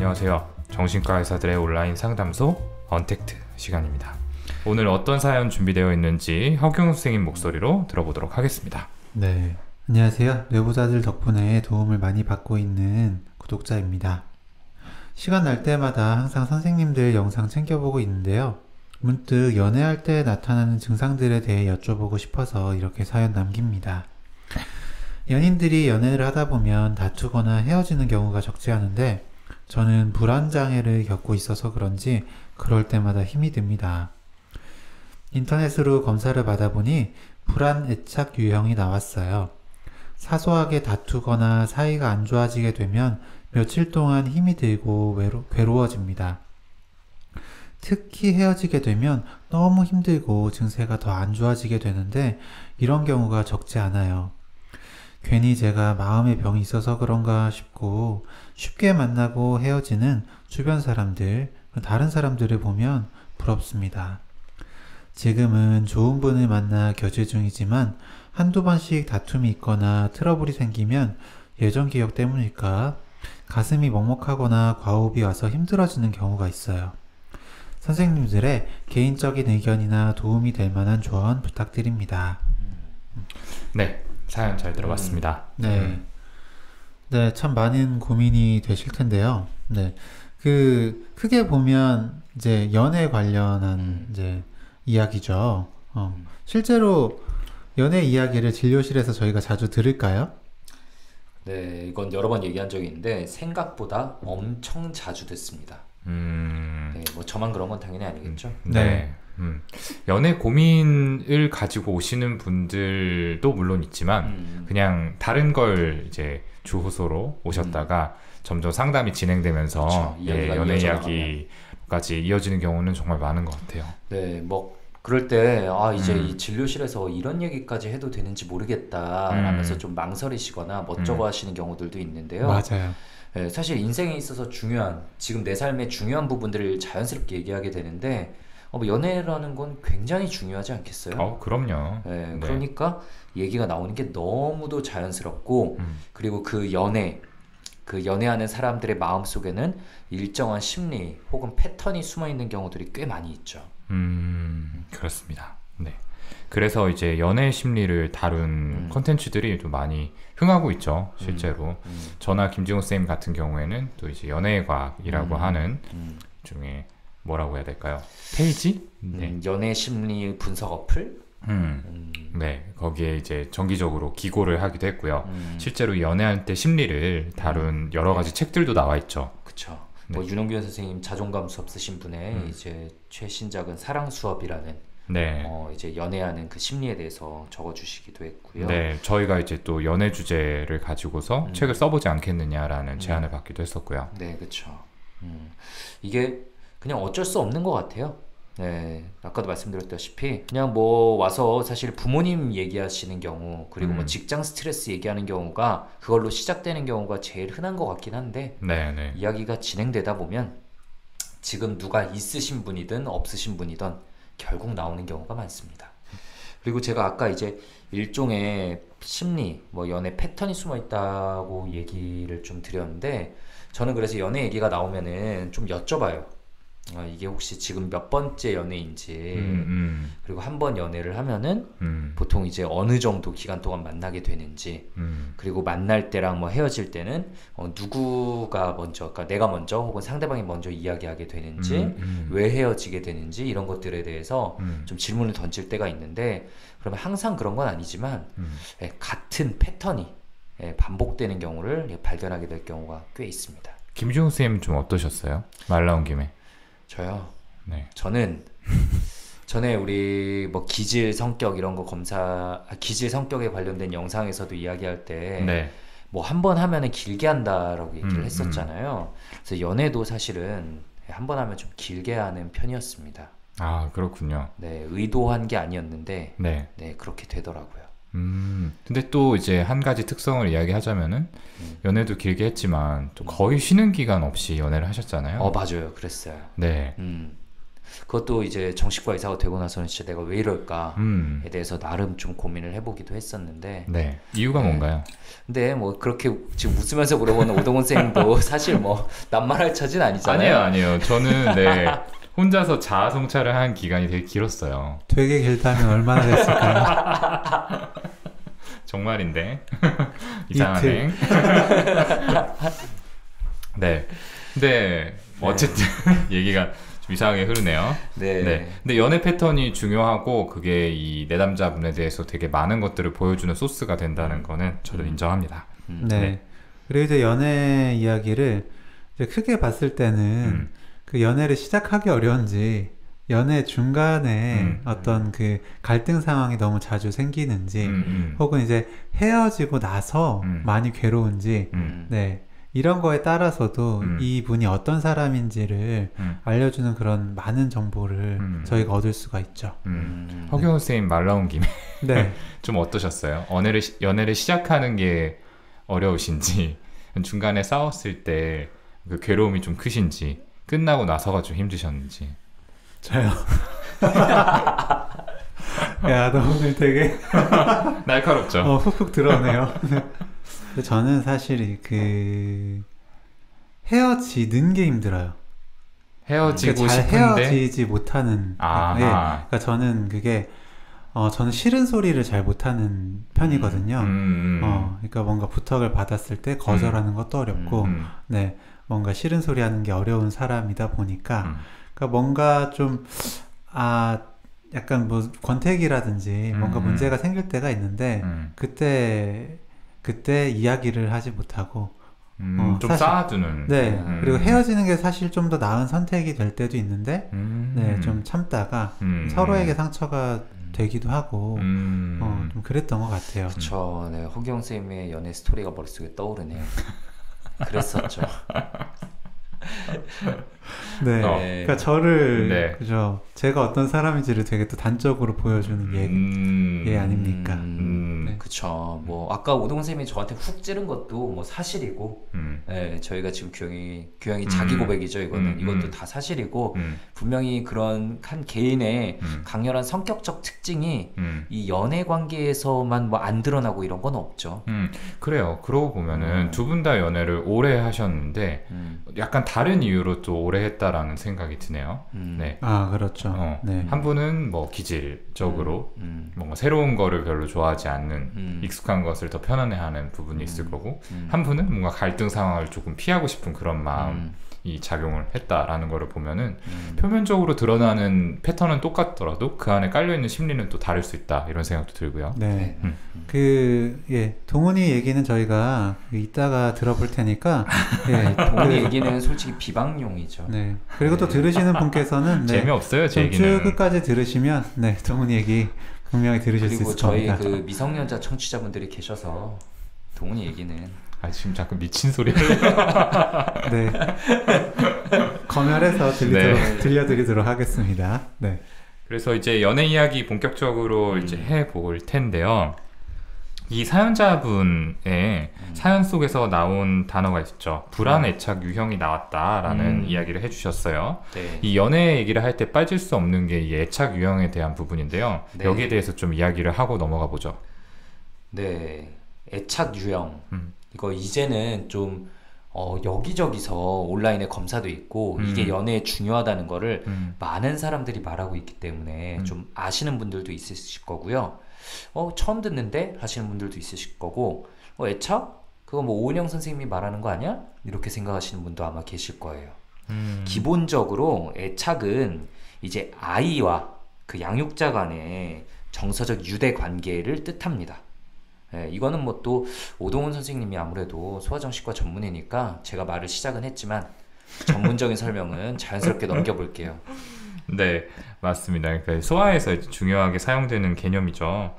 안녕하세요. 정신과 의사들의 온라인 상담소 언택트 시간입니다. 오늘 어떤 사연 준비되어 있는지 허경 선생님 목소리로 들어보도록 하겠습니다. 네, 안녕하세요. 뇌부자들 덕분에 도움을 많이 받고 있는 구독자입니다. 시간 날 때마다 항상 선생님들 영상 챙겨보고 있는데요. 문득 연애할 때 나타나는 증상들에 대해 여쭤보고 싶어서 이렇게 사연 남깁니다. 연인들이 연애를 하다 보면 다투거나 헤어지는 경우가 적지 않은데 저는 불안장애를 겪고 있어서 그런지 그럴 때마다 힘이 듭니다. 인터넷으로 검사를 받아보니 불안 애착 유형이 나왔어요. 사소하게 다투거나 사이가 안 좋아지게 되면 며칠 동안 힘이 들고 괴로워집니다. 특히 헤어지게 되면 너무 힘들고 증세가 더 안 좋아지게 되는데 이런 경우가 적지 않아요. 괜히 제가 마음의 병이 있어서 그런가 싶고 쉽게 만나고 헤어지는 주변 사람들, 다른 사람들을 보면 부럽습니다. 지금은 좋은 분을 만나 교제 중이지만 한두 번씩 다툼이 있거나 트러블이 생기면 예전 기억 때문일까 가슴이 먹먹하거나 과호흡이 와서 힘들어지는 경우가 있어요. 선생님들의 개인적인 의견이나 도움이 될 만한 조언 부탁드립니다. 네, 사연 잘 들어봤습니다. 네, 참 많은 고민이 되실 텐데요. 네, 크게 보면 이제 연애 관련한 이제 이야기죠. 실제로 연애 이야기를 진료실에서 저희가 자주 들을까요? 네, 이건 여러 번 얘기한 적이 있는데 생각보다 엄청 자주 듣습니다. 네, 뭐 저만 그런 건 당연히 아니겠죠. 네. 연애 고민을 가지고 오시는 분들도 물론 있지만 그냥 다른 걸 이제 주호소로 오셨다가 점점 상담이 진행되면서 그렇죠. 연애 이야기까지 이어지는 경우는 정말 많은 것 같아요. 네, 뭐 그럴 때 이제 이 진료실에서 이런 얘기까지 해도 되는지 모르겠다 라면서 좀 망설이시거나 멋쩍어 하시는 경우들도 있는데요. 맞아요. 네, 사실 인생에 있어서 중요한, 지금 내 삶의 중요한 부분들을 자연스럽게 얘기하게 되는데 뭐 연애라는 건 굉장히 중요하지 않겠어요? 그럼요. 네, 그러니까 얘기가 나오는 게 너무도 자연스럽고 그리고 그 연애하는 사람들의 마음속에는 일정한 심리 혹은 패턴이 숨어있는 경우들이 꽤 많이 있죠. 그렇습니다. 네. 그래서 이제 연애 심리를 다룬 콘텐츠들이 좀 많이 흥하고 있죠, 실제로. 저나 김지훈 쌤 같은 경우에는 또 이제 연애의 과학이라고 하는 중에 뭐라고 해야 될까요? 페이지? 네. 연애 심리 분석 어플? 네, 거기에 이제 정기적으로 기고를 하기도 했고요. 실제로 연애할 때 심리를 다룬 여러 가지 책들도 나와 있죠. 그쵸. 네. 뭐 윤홍균 선생님 자존감 수업 쓰신 분의 이제 최신작은 사랑 수업이라는 네. 이제 연애하는 그 심리에 대해서 적어주시기도 했고요. 네, 저희가 이제 또 연애 주제를 가지고서 책을 써보지 않겠느냐라는 제안을 받기도 했었고요. 네, 그렇죠. 이게 그냥 어쩔 수 없는 것 같아요. 네, 아까도 말씀드렸다시피 그냥 뭐 와서 사실 부모님 얘기하시는 경우 그리고 뭐 직장 스트레스 얘기하는 경우가 그걸로 시작되는 경우가 제일 흔한 것 같긴 한데 네. 이야기가 진행되다 보면 지금 누가 있으신 분이든 없으신 분이든 결국 나오는 경우가 많습니다. 그리고 제가 아까 이제 일종의 심리, 뭐 연애 패턴이 숨어 있다고 얘기를 좀 드렸는데 저는 그래서 연애 얘기가 나오면은 좀 여쭤봐요. 이게 혹시 지금 몇 번째 연애인지 그리고 한 번 연애를 하면은 보통 이제 어느 정도 기간 동안 만나게 되는지 그리고 만날 때랑 뭐 헤어질 때는 누구가 먼저, 그러니까 내가 먼저 혹은 상대방이 먼저 이야기하게 되는지 왜 헤어지게 되는지 이런 것들에 대해서 좀 질문을 던질 때가 있는데 그러면 항상 그런 건 아니지만 같은 패턴이 반복되는 경우를 발견하게 될 경우가 꽤 있습니다. 김지훈 쌤은 좀 어떠셨어요? 말 나온 김에. 저요? 네. 저는 전에 우리 뭐 기질 성격 이런 거 기질 성격에 관련된 영상에서도 이야기할 때 뭐 한 번 하면은 길게 한다라고 얘기를 했었잖아요. 그래서 연애도 사실은 한 번 하면 좀 길게 하는 편이었습니다. 아, 그렇군요. 네, 의도한 게 아니었는데 네, 그렇게 되더라고요. 근데 또 이제 한 가지 특성을 이야기하자면은 연애도 길게 했지만 또 거의 쉬는 기간 없이 연애를 하셨잖아요. 맞아요. 그랬어요. 네. 그것도 이제 정신과 의사가 되고 나서는 진짜 내가 왜 이럴까에 대해서 나름 좀 고민을 해보기도 했었는데. 네. 이유가 뭔가요? 근데 뭐 그렇게 지금 웃으면서 물어보는 오동훈 쌤도 사실 뭐 낱말할 처지는 아니잖아요. 아니에요. 저는 네. 혼자서 자아 성찰을 한 기간이 되게 길었어요. 되게 길다면 얼마나 됐을까요? 정말인데. 이상하네. 네. 근데 어쨌든 얘기가 좀 이상하게 흐르네요. 네. 근데 연애 패턴이 중요하고 그게 이 내담자분에 대해서 되게 많은 것들을 보여주는 소스가 된다는 거는 저도 인정합니다. 네. 그리고 이제 연애 이야기를 이제 크게 봤을 때는 그 연애를 시작하기 어려운지 연애 중간에 어떤 그 갈등 상황이 너무 자주 생기는지 혹은 이제 헤어지고 나서 많이 괴로운지 네. 이런 거에 따라서도 이분이 어떤 사람인지를 알려주는 그런 많은 정보를 저희가 얻을 수가 있죠. 허경호 선생님 말 나온 김에 네. 좀 어떠셨어요? 연애를 시작하는 게 어려우신지 중간에 싸웠을 때 그 괴로움이 좀 크신지 끝나고 나서가 좀 힘드셨는지. 저요. 야, 너 오늘 되게 날카롭죠? 훅훅 들어오네요. 근데 저는 사실 그 헤어지는 게 힘들어요. 헤어지고 잘 싶은데 헤어지지 못하는. 네. 그러니까 저는 그게 저는 싫은 소리를 잘 못하는 편이거든요. 그러니까 뭔가 부탁을 받았을 때 거절하는 것도 어렵고, 네, 뭔가 싫은 소리 하는 게 어려운 사람이다 보니까, 그러니까 뭔가 좀 약간 뭐 권태기라든지 뭔가 문제가 생길 때가 있는데 그때 이야기를 하지 못하고. 좀 사실, 쌓아두는. 네. 그리고 헤어지는 게 사실 좀 더 나은 선택이 될 때도 있는데, 네, 좀 참다가 서로에게 상처가 되기도 하고, 좀 그랬던 것 같아요. 그쵸. 네, 허경 쌤의 연애 스토리가 머릿속에 떠오르네요. 그랬었죠. 네. 그러니까 저를, 그죠. 제가 어떤 사람인지를 되게 또 단적으로 보여주는 예 아닙니까? 네. 그쵸. 뭐, 아까 오동훈 쌤이 저한테 훅 찌른 것도 뭐 사실이고, 네, 저희가 지금 규영이 자기 고백이죠, 이거는. 이것도 다 사실이고, 분명히 그런 한 개인의 강렬한 성격적 특징이 이 연애 관계에서만 뭐 안 드러나고 이런 건 없죠. 그래요. 그러고 보면은 두 분 다 연애를 오래 하셨는데, 약간 다른 이유로 또 오래 했다라는 생각이 드네요. 네. 그렇죠. 네. 한 분은 뭐 기질적으로 뭔가 새로운 거를 별로 좋아하지 않는 익숙한 것을 더 편안해하는 부분이 있을 거고, 한 분은 뭔가 갈등 상황을 조금 피하고 싶은 그런 마음이 작용을 했다라는 거를 보면은 표면적으로 드러나는 패턴은 똑같더라도 그 안에 깔려있는 심리는 또 다를 수 있다, 이런 생각도 들고요. 네. 동훈이 얘기는 저희가 이따가 들어볼 테니까. 동훈이 얘기는 솔직히 비방용이죠. 네. 그리고 또 들으시는 분께서는 재미없어요, 제 얘기는. 쭉 끝까지 들으시면 동훈이 얘기 분명히 들으실 수 있을 겁니다. 그리고 저희 그 미성년자 청취자분들이 계셔서 동훈이 얘기는 지금 자꾸 미친 소리를 네. 검열해서 들려드리도록 하겠습니다. 네. 그래서 이제 연애 이야기 본격적으로 이제 해볼 텐데요. 이 사연자분의 사연 속에서 나온 단어가 있죠. 불안 애착 유형이 나왔다라는 이야기를 해주셨어요. 네. 이 연애 얘기를 할 때 빠질 수 없는 게 이 애착 유형에 대한 부분인데요. 네. 여기에 대해서 좀 이야기를 하고 넘어가 보죠. 네, 애착 유형. 이거 이제는 좀 여기저기서 온라인에 검사도 있고 이게 연애에 중요하다는 거를 많은 사람들이 말하고 있기 때문에 좀 아시는 분들도 있으실 거고요. 처음 듣는데 하시는 분들도 있으실 거고, 애착? 그거 뭐 오은영 선생님이 말하는 거 아니야? 이렇게 생각하시는 분도 아마 계실 거예요. 기본적으로 애착은 이제 아이와 그 양육자 간의 정서적 유대 관계를 뜻합니다. 네, 이거는 뭐 또 오동훈 선생님이 아무래도 소아정신과 전문이니까 제가 말을 시작은 했지만 전문적인 설명은 자연스럽게 넘겨볼게요. 네, 맞습니다. 그러니까 소아에서 중요하게 사용되는 개념이죠.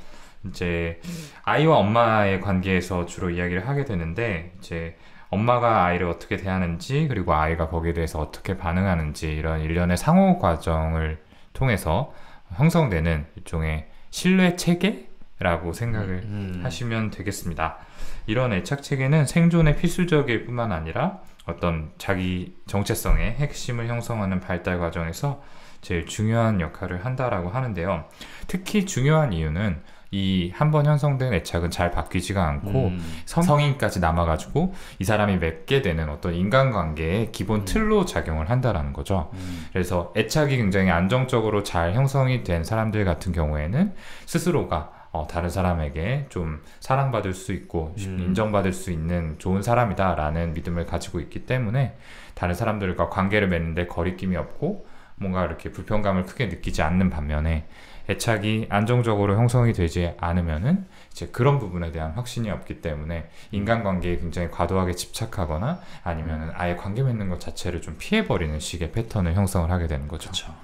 이제 아이와 엄마의 관계에서 주로 이야기를 하게 되는데, 이제 엄마가 아이를 어떻게 대하는지, 그리고 아이가 거기에 대해서 어떻게 반응하는지, 이런 일련의 상호 과정을 통해서 형성되는 일종의 신뢰 체계라고 생각을 하시면 되겠습니다. 이런 애착 체계는 생존에 필수적일 뿐만 아니라 어떤 자기 정체성의 핵심을 형성하는 발달 과정에서 제일 중요한 역할을 한다라고 하는데요. 특히 중요한 이유는 이 한 번 형성된 애착은 잘 바뀌지가 않고 성인까지 남아가지고 이 사람이 맺게 되는 어떤 인간관계의 기본 틀로 작용을 한다라는 거죠. 그래서 애착이 굉장히 안정적으로 잘 형성이 된 사람들 같은 경우에는 스스로가 다른 사람에게 좀 사랑받을 수 있고 인정받을 수 있는 좋은 사람이다 라는 믿음을 가지고 있기 때문에 다른 사람들과 관계를 맺는데 거리낌이 없고 뭔가 이렇게 불편감을 크게 느끼지 않는 반면에 애착이 안정적으로 형성이 되지 않으면은 이제 그런 부분에 대한 확신이 없기 때문에 인간관계에 굉장히 과도하게 집착하거나 아니면은 아예 관계 맺는 것 자체를 좀 피해버리는 식의 패턴을 형성을 하게 되는 거죠. 그렇죠.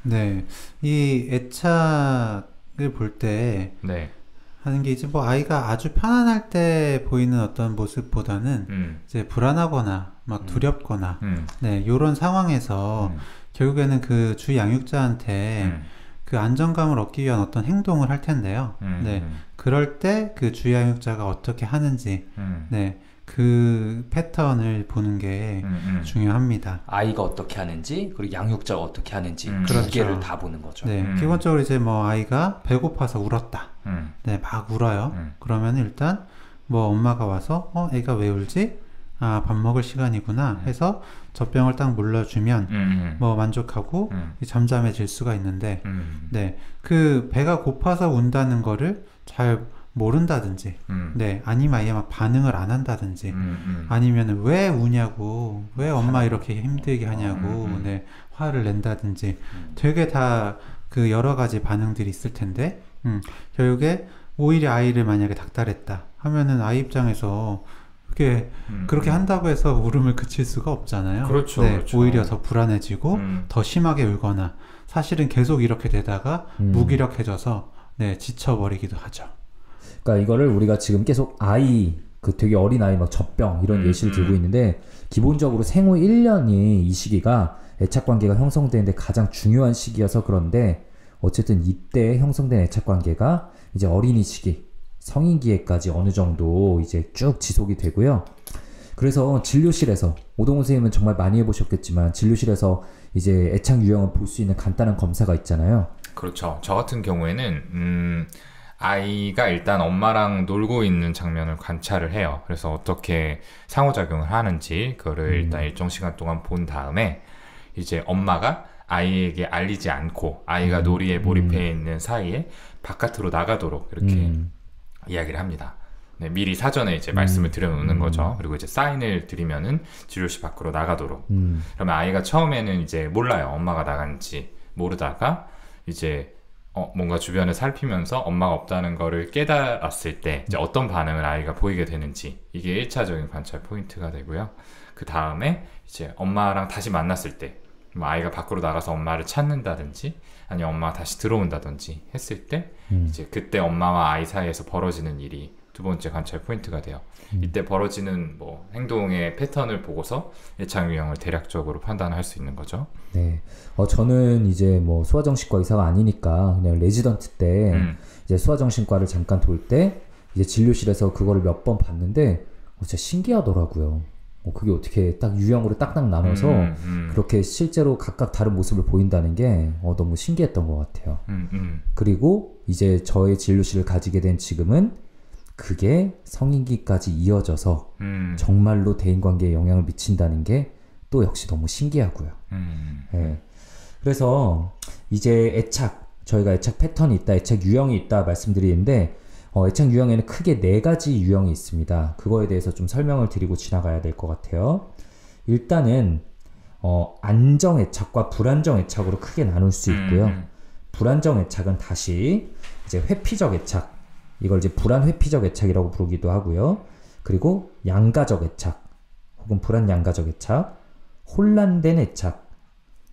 네, 이 애착을 볼 때 네. 하는 게 이제 뭐 아이가 아주 편안할 때 보이는 어떤 모습보다는 이제 불안하거나 막 두렵거나 네, 요런 상황에서 결국에는 그 주 양육자한테 그 안정감을 얻기 위한 어떤 행동을 할 텐데요. 네, 그럴 때 그 주 양육자가 어떻게 하는지, 네, 그 패턴을 보는 게 중요합니다. 아이가 어떻게 하는지 그리고 양육자가 어떻게 하는지 두 그렇죠. 개를 다 보는 거죠. 네, 기본적으로 이제 뭐 아이가 배고파서 울었다. 네, 막 울어요. 그러면 일단 뭐 엄마가 와서 애가 왜 울지? 아, 밥 먹을 시간이구나 해서 젖병을 딱 물려주면 뭐 만족하고 잠잠해질 수가 있는데 네, 그 배가 고파서 운다는 거를 잘 모른다든지 네, 아니면 아예 막 반응을 안 한다든지 아니면 왜 우냐고 왜 엄마 이렇게 힘들게 하냐고 네, 화를 낸다든지 되게 다 그 여러 가지 반응들이 있을 텐데 결국에 오히려 아이를 만약에 닥달했다 하면은 아이 입장에서 그렇게 한다고 해서 울음을 그칠 수가 없잖아요. 그렇죠, 네, 그렇죠. 오히려 더 불안해지고 더 심하게 울거나 사실은 계속 이렇게 되다가 무기력해져서 네, 지쳐버리기도 하죠. 그러니까 이거를 우리가 지금 계속 아이, 그 되게 어린 아이 막 젖병 이런 예시를 들고 있는데 기본적으로 생후 1년이 이 시기가 애착관계가 형성되는데 가장 중요한 시기여서 그런데 어쨌든 이때 형성된 애착관계가 이제 어린이 시기 성인기에까지 어느 정도 이제 쭉 지속이 되고요. 그래서 진료실에서 오동훈 선생님은 정말 많이 해보셨겠지만 진료실에서 이제 애착 유형을 볼 수 있는 간단한 검사가 있잖아요. 그렇죠. 저 같은 경우에는 아이가 일단 엄마랑 놀고 있는 장면을 관찰을 해요. 그래서 어떻게 상호작용을 하는지 그거를 일단 일정 시간 동안 본 다음에 이제 엄마가 아이에게 알리지 않고 아이가 놀이에 몰입해 있는 사이에 바깥으로 나가도록 이렇게 이야기를 합니다. 네, 미리 사전에 이제 말씀을 드려놓는 거죠. 그리고 이제 사인을 드리면은 진료실 밖으로 나가도록. 그러면 아이가 처음에는 이제 몰라요. 엄마가 나간지 모르다가 이제 뭔가 주변을 살피면서 엄마가 없다는 거를 깨달았을 때 이제 어떤 반응을 아이가 보이게 되는지 이게 1차적인 관찰 포인트가 되고요. 그 다음에 이제 엄마랑 다시 만났을 때 뭐 아이가 밖으로 나가서 엄마를 찾는다든지 아니면 엄마가 다시 들어온다든지 했을 때 이제 그때 엄마와 아이 사이에서 벌어지는 일이 두 번째 관찰 포인트가 돼요. 이때 벌어지는 뭐 행동의 패턴을 보고서 애착 유형을 대략적으로 판단할 수 있는 거죠. 네. 저는 이제 뭐 소아정신과 의사가 아니니까 그냥 레지던트 때 이제 소아정신과를 잠깐 돌 때 이제 진료실에서 그거를 몇 번 봤는데 진짜 신기하더라고요. 그게 어떻게 딱 유형으로 딱딱 나눠서 그렇게 실제로 각각 다른 모습을 보인다는 게 너무 신기했던 것 같아요. 그리고 이제 저의 진료실을 가지게 된 지금은 그게 성인기까지 이어져서 정말로 대인관계에 영향을 미친다는 게 또 역시 너무 신기하고요. 네. 그래서 이제 저희가 애착 패턴이 있다, 애착 유형이 있다 말씀드리는데 애착 유형에는 크게 4가지 유형이 있습니다. 그거에 대해서 좀 설명을 드리고 지나가야 될 것 같아요. 일단은 안정 애착과 불안정 애착으로 크게 나눌 수 있고요. 불안정 애착은 다시 이제 회피적 애착, 이걸 이제 불안 회피적 애착이라고 부르기도 하고요. 그리고 양가적 애착 혹은 불안 양가적 애착, 혼란된 애착,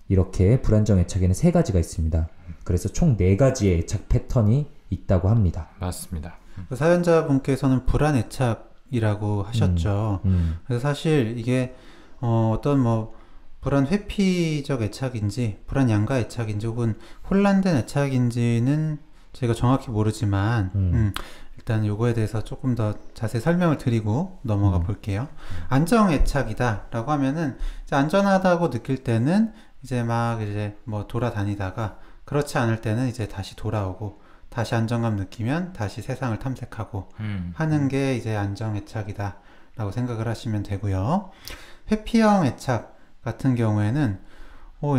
이렇게 불안정 애착에는 3가지가 있습니다. 그래서 총 4가지의 애착 패턴이 있다고 합니다. 맞습니다. 사연자분께서는 불안 애착이라고 하셨죠. 그래서 사실 이게 어떤 뭐 불안 회피적 애착인지 불안 양가 애착인지 혹은 혼란된 애착인지는 제가 정확히 모르지만 일단 요거에 대해서 조금 더 자세히 설명을 드리고 넘어가 볼게요. 안정 애착이다 라고 하면은 이제 안전하다고 느낄 때는 이제 막 이제 뭐 돌아다니다가 그렇지 않을 때는 이제 다시 돌아오고 다시 안정감 느끼면 다시 세상을 탐색하고 하는 게 이제 안정애착이다 라고 생각을 하시면 되고요. 회피형 애착 같은 경우에는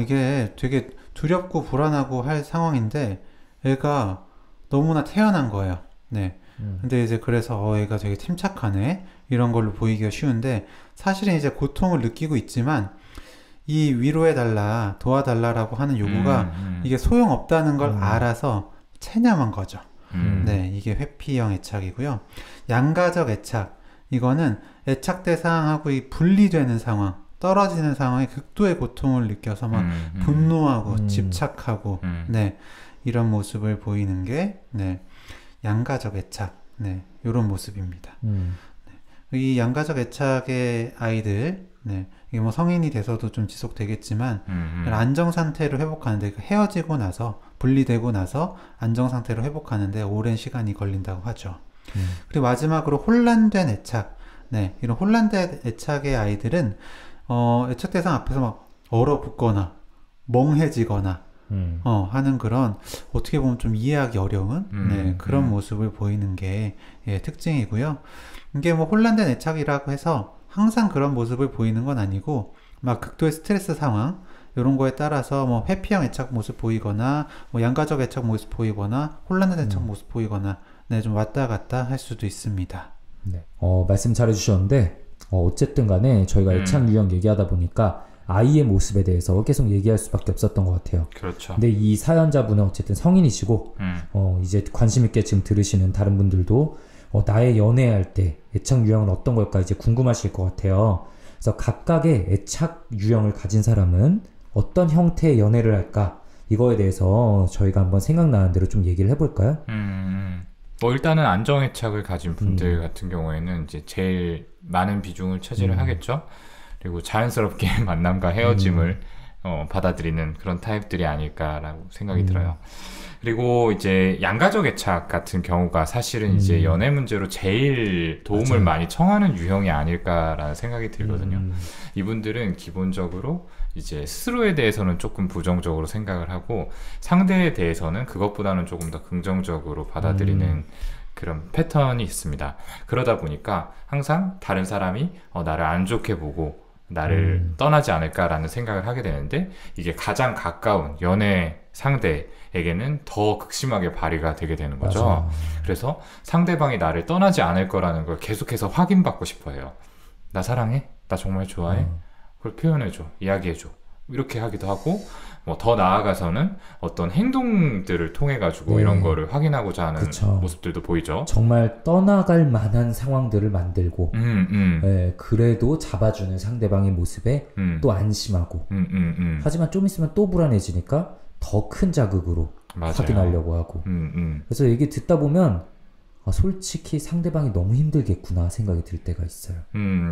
이게 되게 두렵고 불안하고 할 상황인데 애가 너무나 태연한 거예요. 네. 근데 이제 그래서 애가 되게 침착하네 이런 걸로 보이기가 쉬운데 사실은 이제 고통을 느끼고 있지만 이 위로해달라 도와달라라고 하는 요구가 이게 소용없다는 걸 알아서 체념한 거죠. 네, 이게 회피형 애착이고요. 양가적 애착, 이거는 애착 대상하고 이 분리되는 상황, 떨어지는 상황에 극도의 고통을 느껴서 막 분노하고 집착하고 네, 이런 모습을 보이는 게 네, 양가적 애착, 네, 이런 모습입니다. 네, 이 양가적 애착의 아이들, 네, 이게 뭐 성인이 돼서도 좀 지속되겠지만 안정 상태를 회복하는데 헤어지고 나서 분리되고 나서 안정 상태로 회복하는데 오랜 시간이 걸린다고 하죠. 그리고 마지막으로 혼란된 애착, 네, 이런 혼란된 애착의 아이들은 애착 대상 앞에서 막 얼어붙거나 멍해지거나 하는 그런 어떻게 보면 좀 이해하기 어려운 네, 그런 모습을 보이는 게 예, 특징이고요. 이게 뭐 혼란된 애착이라고 해서 항상 그런 모습을 보이는 건 아니고 막 극도의 스트레스 상황 이런 거에 따라서 뭐 회피형 애착 모습 보이거나 뭐 양가적 애착 모습 보이거나 혼란된 애착 모습 보이거나 네, 좀 왔다 갔다 할 수도 있습니다. 네. 말씀 잘해주셨는데 어쨌든 간에 저희가 애착 유형 얘기하다 보니까 아이의 모습에 대해서 계속 얘기할 수밖에 없었던 것 같아요. 그렇죠. 근데 이 사연자분은 어쨌든 성인이시고 이제 관심 있게 지금 들으시는 다른 분들도 나의 연애할 때 애착 유형은 어떤 걸까 이제 궁금하실 것 같아요. 그래서 각각의 애착 유형을 가진 사람은 어떤 형태의 연애를 할까 이거에 대해서 저희가 한번 생각나는 대로 좀 얘기를 해볼까요? 뭐 일단은 안정애착을 가진 분들 같은 경우에는 이제 제일 많은 비중을 차지를 하겠죠. 그리고 자연스럽게 만남과 헤어짐을 받아들이는 그런 타입들이 아닐까라고 생각이 들어요. 그리고 이제 양가적 애착 같은 경우가 사실은 이제 연애 문제로 제일 도움을 맞아요. 많이 청하는 유형이 아닐까라는 생각이 들거든요. 이분들은 기본적으로 이제 스스로에 대해서는 조금 부정적으로 생각을 하고 상대에 대해서는 그것보다는 조금 더 긍정적으로 받아들이는 그런 패턴이 있습니다. 그러다 보니까 항상 다른 사람이 나를 안 좋게 보고 나를 떠나지 않을까라는 생각을 하게 되는데 이게 가장 가까운 연애 상대에게는 더 극심하게 발휘가 되게 되는 거죠. 맞아. 그래서 상대방이 나를 떠나지 않을 거라는 걸 계속해서 확인받고 싶어 해요. 나 사랑해? 나 정말 좋아해? 그걸 표현해줘. 이야기해줘. 이렇게 하기도 하고 뭐 더 나아가서는 어떤 행동들을 통해 가지고 네. 이런 거를 확인하고자 하는 그쵸. 모습들도 보이죠. 정말 떠나갈 만한 상황들을 만들고 네, 그래도 잡아주는 상대방의 모습에 또 안심하고 하지만 좀 있으면 또 불안해지니까 더 큰 자극으로 맞아요. 확인하려고 하고 그래서 얘기 듣다 보면 솔직히 상대방이 너무 힘들겠구나 생각이 들 때가 있어요.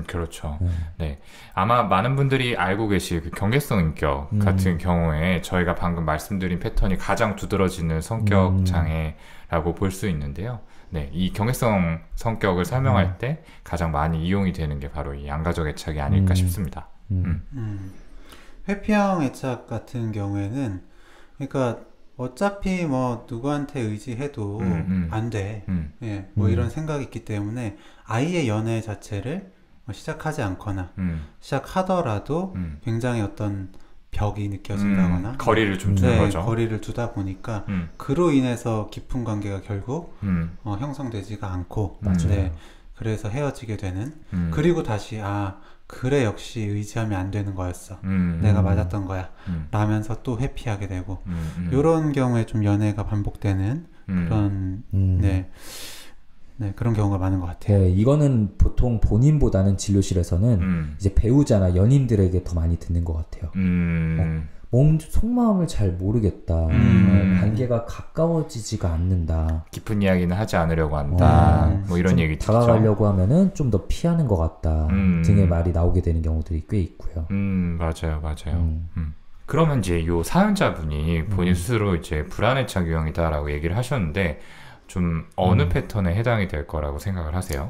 그렇죠. 네. 아마 많은 분들이 알고 계실 그 경계성 인격 같은 경우에 저희가 방금 말씀드린 패턴이 가장 두드러지는 성격 장애라고 볼 수 있는데요. 네. 이 경계성 성격을 설명할 때 가장 많이 이용이 되는 게 바로 이 양가적 애착이 아닐까 싶습니다. 회피형 애착 같은 경우에는 그러니까 어차피 뭐 누구한테 의지해도 안 돼. 예, 뭐 이런 생각이 있기 때문에 아이의 연애 자체를 시작하지 않거나 시작하더라도 굉장히 어떤 벽이 느껴진다거나 거리를 좀 두는 네, 거죠. 거리를 두다 보니까 그로 인해서 깊은 관계가 결국 형성되지가 않고 네, 그래서 헤어지게 되는 그리고 다시 그래 역시 의지하면 안 되는 거였어. 내가 맞았던 거야. 라면서 또 회피하게 되고 이런 경우에 좀 연애가 반복되는 그런 네, 그런 경우가 많은 것 같아요. 네, 이거는 보통 본인보다는 진료실에서는 이제 배우자나 연인들에게 더 많이 듣는 것 같아요. 몸 속마음을 잘 모르겠다. 관계가 가까워지지가 않는다. 깊은 이야기는 하지 않으려고 한다. 뭐 이런 얘기 듣죠. 다가가려고 하면은 좀 더 피하는 것 같다. 등의 말이 나오게 되는 경우들이 꽤 있고요. 맞아요. 그러면 이제 요 사연자분이 본인 스스로 이제 불안애착 유형이다라고 얘기를 하셨는데 좀 어느 패턴에 해당이 될 거라고 생각을 하세요?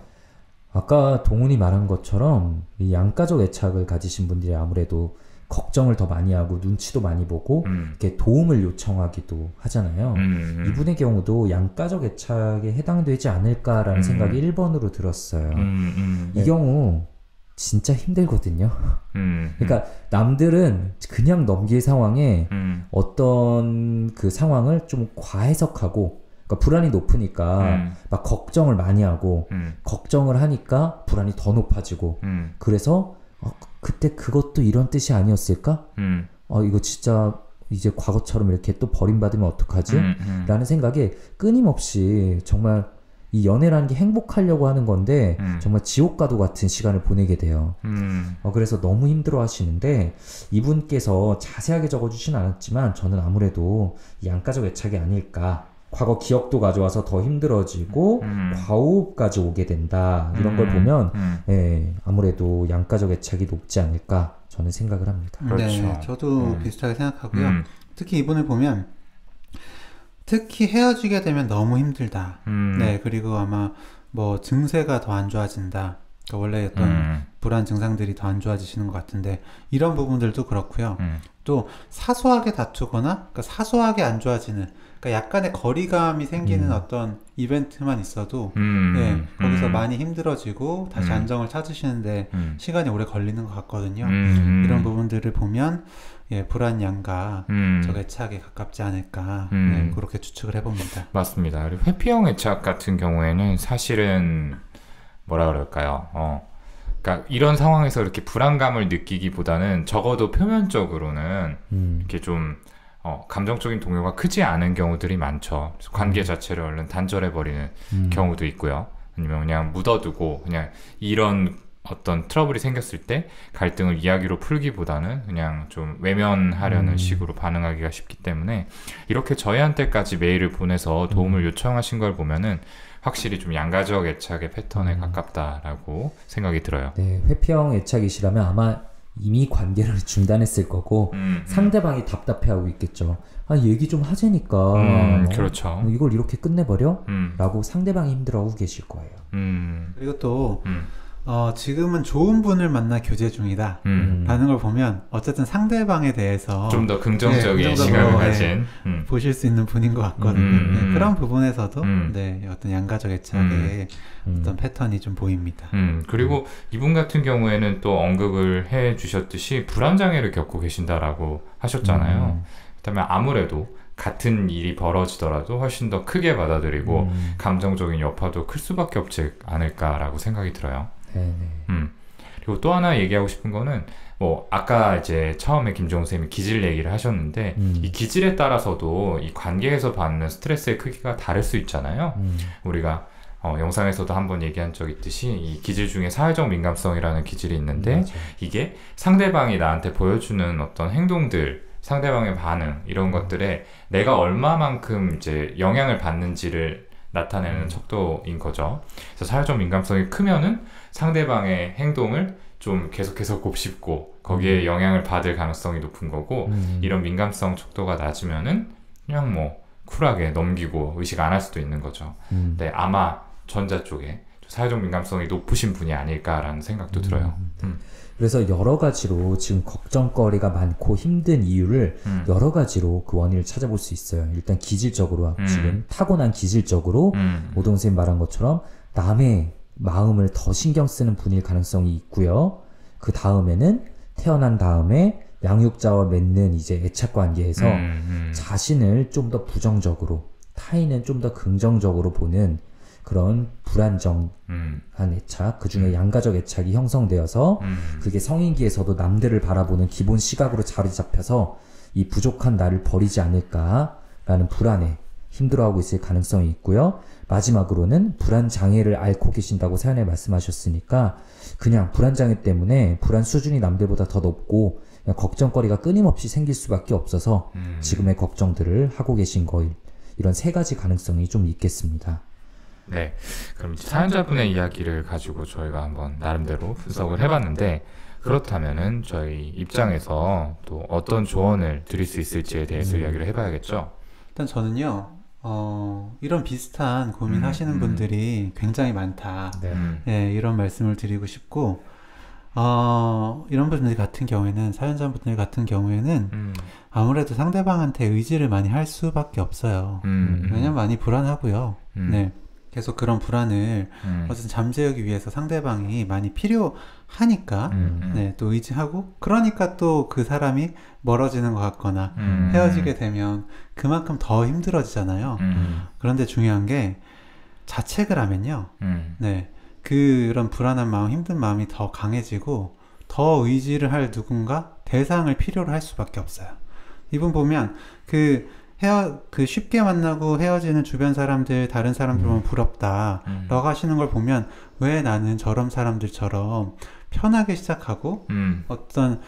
아까 동훈이 말한 것처럼 이 양가적 애착을 가지신 분들이 아무래도 걱정을 더 많이 하고 눈치도 많이 보고 이렇게 도움을 요청하기도 하잖아요. 이분의 경우도 양가적 애착에 해당되지 않을까라는 생각이 1번으로 들었어요. 이 경우 진짜 힘들거든요. 그러니까 남들은 그냥 넘길 상황에 어떤 그 상황을 좀 과해석하고, 그러니까 불안이 높으니까 막 걱정을 많이 하고 걱정을 하니까 불안이 더 높아지고 그래서 그때 그것도 이런 뜻이 아니었을까? 이거 진짜 이제 과거처럼 이렇게 또 버림받으면 어떡하지? 라는 생각에 끊임없이 정말 이 연애라는 게 행복하려고 하는 건데 정말 지옥과도 같은 시간을 보내게 돼요. 그래서 너무 힘들어 하시는데 이분께서 자세하게 적어주진 않았지만 저는 아무래도 양가적 애착이 아닐까. 과거 기억도 가져와서 더 힘들어지고 과호흡까지 오게 된다. 이런 걸 보면 예, 아무래도 양가적 애착이 높지 않을까 저는 생각을 합니다. 그렇죠. 네, 저도 비슷하게 생각하고요. 특히 이분을 보면 특히 헤어지게 되면 너무 힘들다. 네, 그리고 아마 뭐 증세가 더 안 좋아진다. 그러니까 원래 어떤 불안 증상들이 더 안 좋아지시는 것 같은데 이런 부분들도 그렇고요. 또 사소하게 다투거나 그러니까 사소하게 안 좋아지는 그러니까 약간의 거리감이 생기는 어떤 이벤트만 있어도 예, 거기서 많이 힘들어지고 다시 안정을 찾으시는데 시간이 오래 걸리는 것 같거든요. 이런 부분들을 보면 예, 불안 양가 적 애착에 가깝지 않을까 네, 그렇게 추측을 해봅니다. 맞습니다. 그리고 회피형 애착 같은 경우에는 사실은 뭐라 그럴까요? 그러니까 이런 상황에서 이렇게 불안감을 느끼기보다는 적어도 표면적으로는 이렇게 좀 감정적인 동요가 크지 않은 경우들이 많죠. 관계 자체를 얼른 단절해버리는 경우도 있고요. 아니면 그냥 묻어두고 그냥 이런 어떤 트러블이 생겼을 때 갈등을 이야기로 풀기보다는 그냥 좀 외면하려는 식으로 반응하기가 쉽기 때문에 이렇게 저희한테까지 메일을 보내서 도움을 요청하신 걸 보면은 확실히 좀 양가적 애착의 패턴에 가깝다라고 생각이 들어요. 네, 회피형 애착이시라면 아마 이미 관계를 중단했을 거고 상대방이 답답해하고 있겠죠. 얘기 좀 하자니까 그렇죠. 이걸 이렇게 끝내버려? 라고 상대방이 힘들어하고 계실 거예요. 그리고 또 지금은 좋은 분을 만나 교제 중이다 라는 걸 보면 어쨌든 상대방에 대해서 좀 더 긍정적인 시각을 가진 보실 수 있는 분인 것 같거든요. 네, 그런 부분에서도 네, 어떤 양가적 애착의 어떤 패턴이 좀 보입니다. 그리고 이분 같은 경우에는 또 언급을 해 주셨듯이 불안장애를 겪고 계신다라고 하셨잖아요. 그렇다면 아무래도 같은 일이 벌어지더라도 훨씬 더 크게 받아들이고 감정적인 여파도 클 수밖에 없지 않을까라고 생각이 들어요. 그리고 또 하나 얘기하고 싶은 거는 뭐 아까 이제 처음에 김종우 쌤이 기질 얘기를 하셨는데 이 기질에 따라서도 이 관계에서 받는 스트레스의 크기가 다를 수 있잖아요. 우리가 영상에서도 한번 얘기한 적 있듯이 이 기질 중에 사회적 민감성이라는 기질이 있는데 이게 상대방이 나한테 보여주는 어떤 행동들, 상대방의 반응 이런 것들에 내가 얼마만큼 이제 영향을 받는지를 나타내는 척도인 거죠. 그래서 사회적 민감성이 크면은 상대방의 행동을 좀 계속해서 곱씹고 거기에 영향을 받을 가능성이 높은 거고 이런 민감성 척도가 낮으면은 그냥 뭐 쿨하게 넘기고 의식 안 할 수도 있는 거죠. 근데 아마 전자 쪽에 사회적 민감성이 높으신 분이 아닐까라는 생각도 들어요. 그래서 여러 가지로 지금 걱정거리가 많고 힘든 이유를 여러 가지로 그 원인을 찾아볼 수 있어요. 일단 기질적으로 지금 타고난 기질적으로 오동 선생님 말한 것처럼 남의 마음을 더 신경 쓰는 분일 가능성이 있고요. 그 다음에는 태어난 다음에 양육자와 맺는 이제 애착 관계에서 자신을 좀 더 부정적으로 타인은 좀 더 긍정적으로 보는 그런 불안정한 애착, 그 중에 양가적 애착이 형성되어서 그게 성인기에서도 남들을 바라보는 기본 시각으로 자리 잡혀서 이 부족한 나를 버리지 않을까라는 불안에 힘들어하고 있을 가능성이 있고요. 마지막으로는 불안장애를 앓고 계신다고 사연에 말씀하셨으니까 그냥 불안장애 때문에 불안 수준이 남들보다 더 높고 그냥 걱정거리가 끊임없이 생길 수밖에 없어서 지금의 걱정들을 하고 계신 거일, 이런 세 가지 가능성이 좀 있겠습니다. 네, 그럼 사연자분의 이야기를 가지고 저희가 한번 나름대로 분석을 해봤는데 그렇다면은 저희 입장에서 또 어떤 조언을 드릴 수 있을지에 대해서 이야기를 해봐야겠죠. 일단 저는요 이런 비슷한 고민하시는 분들이 굉장히 많다. 네, 이런 말씀을 드리고 싶고 이런 분들 같은 경우에는, 사연자분들 같은 경우에는 아무래도 상대방한테 의지를 많이 할 수밖에 없어요. 왜냐면 많이 불안하고요. 네. 계속 그런 불안을 어쨌든 잠재우기 위해서 상대방이 많이 필요하니까 네, 또 의지하고, 그러니까 또 그 사람이 멀어지는 것 같거나 헤어지게 되면 그만큼 더 힘들어지잖아요. 그런데 중요한 게, 자책을 하면요, 네, 그런 불안한 마음, 힘든 마음이 더 강해지고 더 의지를 할 누군가, 대상을 필요로 할 수밖에 없어요. 이분 보면 그 쉽게 만나고 헤어지는 주변 사람들, 다른 사람들 보면 부럽다 라고 하시는 걸 보면, 왜 나는 저런 사람들처럼 편하게 시작하고 어떤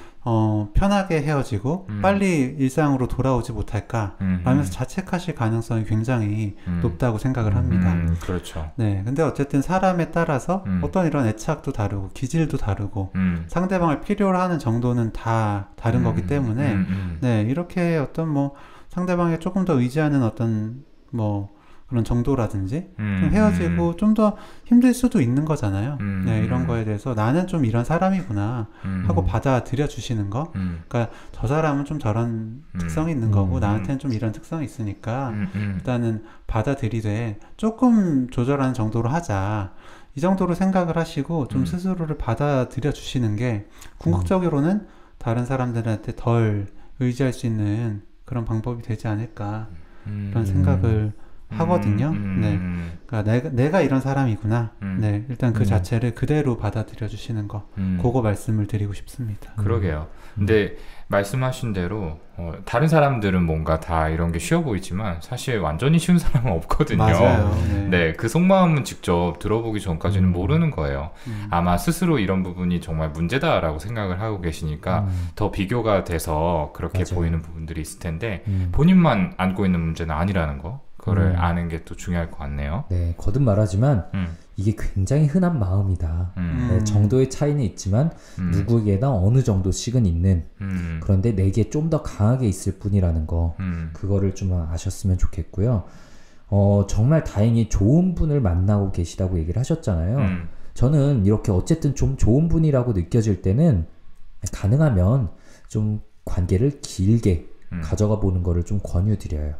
편하게 헤어지고 빨리 일상으로 돌아오지 못할까 라면서 자책하실 가능성이 굉장히 높다고 생각을 합니다. 그렇죠. 네, 근데 어쨌든 사람에 따라서 어떤 이런 애착도 다르고 기질도 다르고 상대방을 필요로 하는 정도는 다 다른 거기 때문에 네, 이렇게 어떤 뭐 상대방에 조금 더 의지하는 어떤 뭐 그런 정도라든지 좀 헤어지고 좀 더 힘들 수도 있는 거잖아요. 네, 이런 거에 대해서 나는 좀 이런 사람이구나 하고 받아들여 주시는 거. 그러니까 저 사람은 좀 저런 특성이 있는 거고 나한테는 좀 이런 특성이 있으니까 일단은 받아들이되 조금 조절하는 정도로 하자. 이 정도로 생각을 하시고 좀 스스로를 받아들여 주시는 게 궁극적으로는 다른 사람들한테 덜 의지할 수 있는 그런 방법이 되지 않을까 그런 생각을 하거든요. 네, 그러니까 내가 이런 사람이구나. 네, 일단 그 자체를 그대로 받아들여 주시는 거, 그거 말씀을 드리고 싶습니다. 그러게요. 근데 말씀하신 대로 다른 사람들은 뭔가 다 이런 게 쉬워 보이지만 사실 완전히 쉬운 사람은 없거든요. 맞아요. 네, 그 속마음은 직접 들어보기 전까지는 모르는 거예요. 아마 스스로 이런 부분이 정말 문제다라고 생각을 하고 계시니까 더 비교가 돼서 그렇게 맞아요. 보이는 부분들이 있을 텐데 본인만 안고 있는 문제는 아니라는 거, 그거를 아는 게 또 중요할 것 같네요. 네, 거듭 말하지만 이게 굉장히 흔한 마음이다. 네, 정도의 차이는 있지만 누구에게나 어느 정도씩은 있는, 그런데 내게 좀 더 강하게 있을 뿐이라는 거, 그거를 좀 아셨으면 좋겠고요. 정말 다행히 좋은 분을 만나고 계시다고 얘기를 하셨잖아요. 저는 이렇게 어쨌든 좀 좋은 분이라고 느껴질 때는 가능하면 좀 관계를 길게 가져가 보는 거를 좀 권유드려요.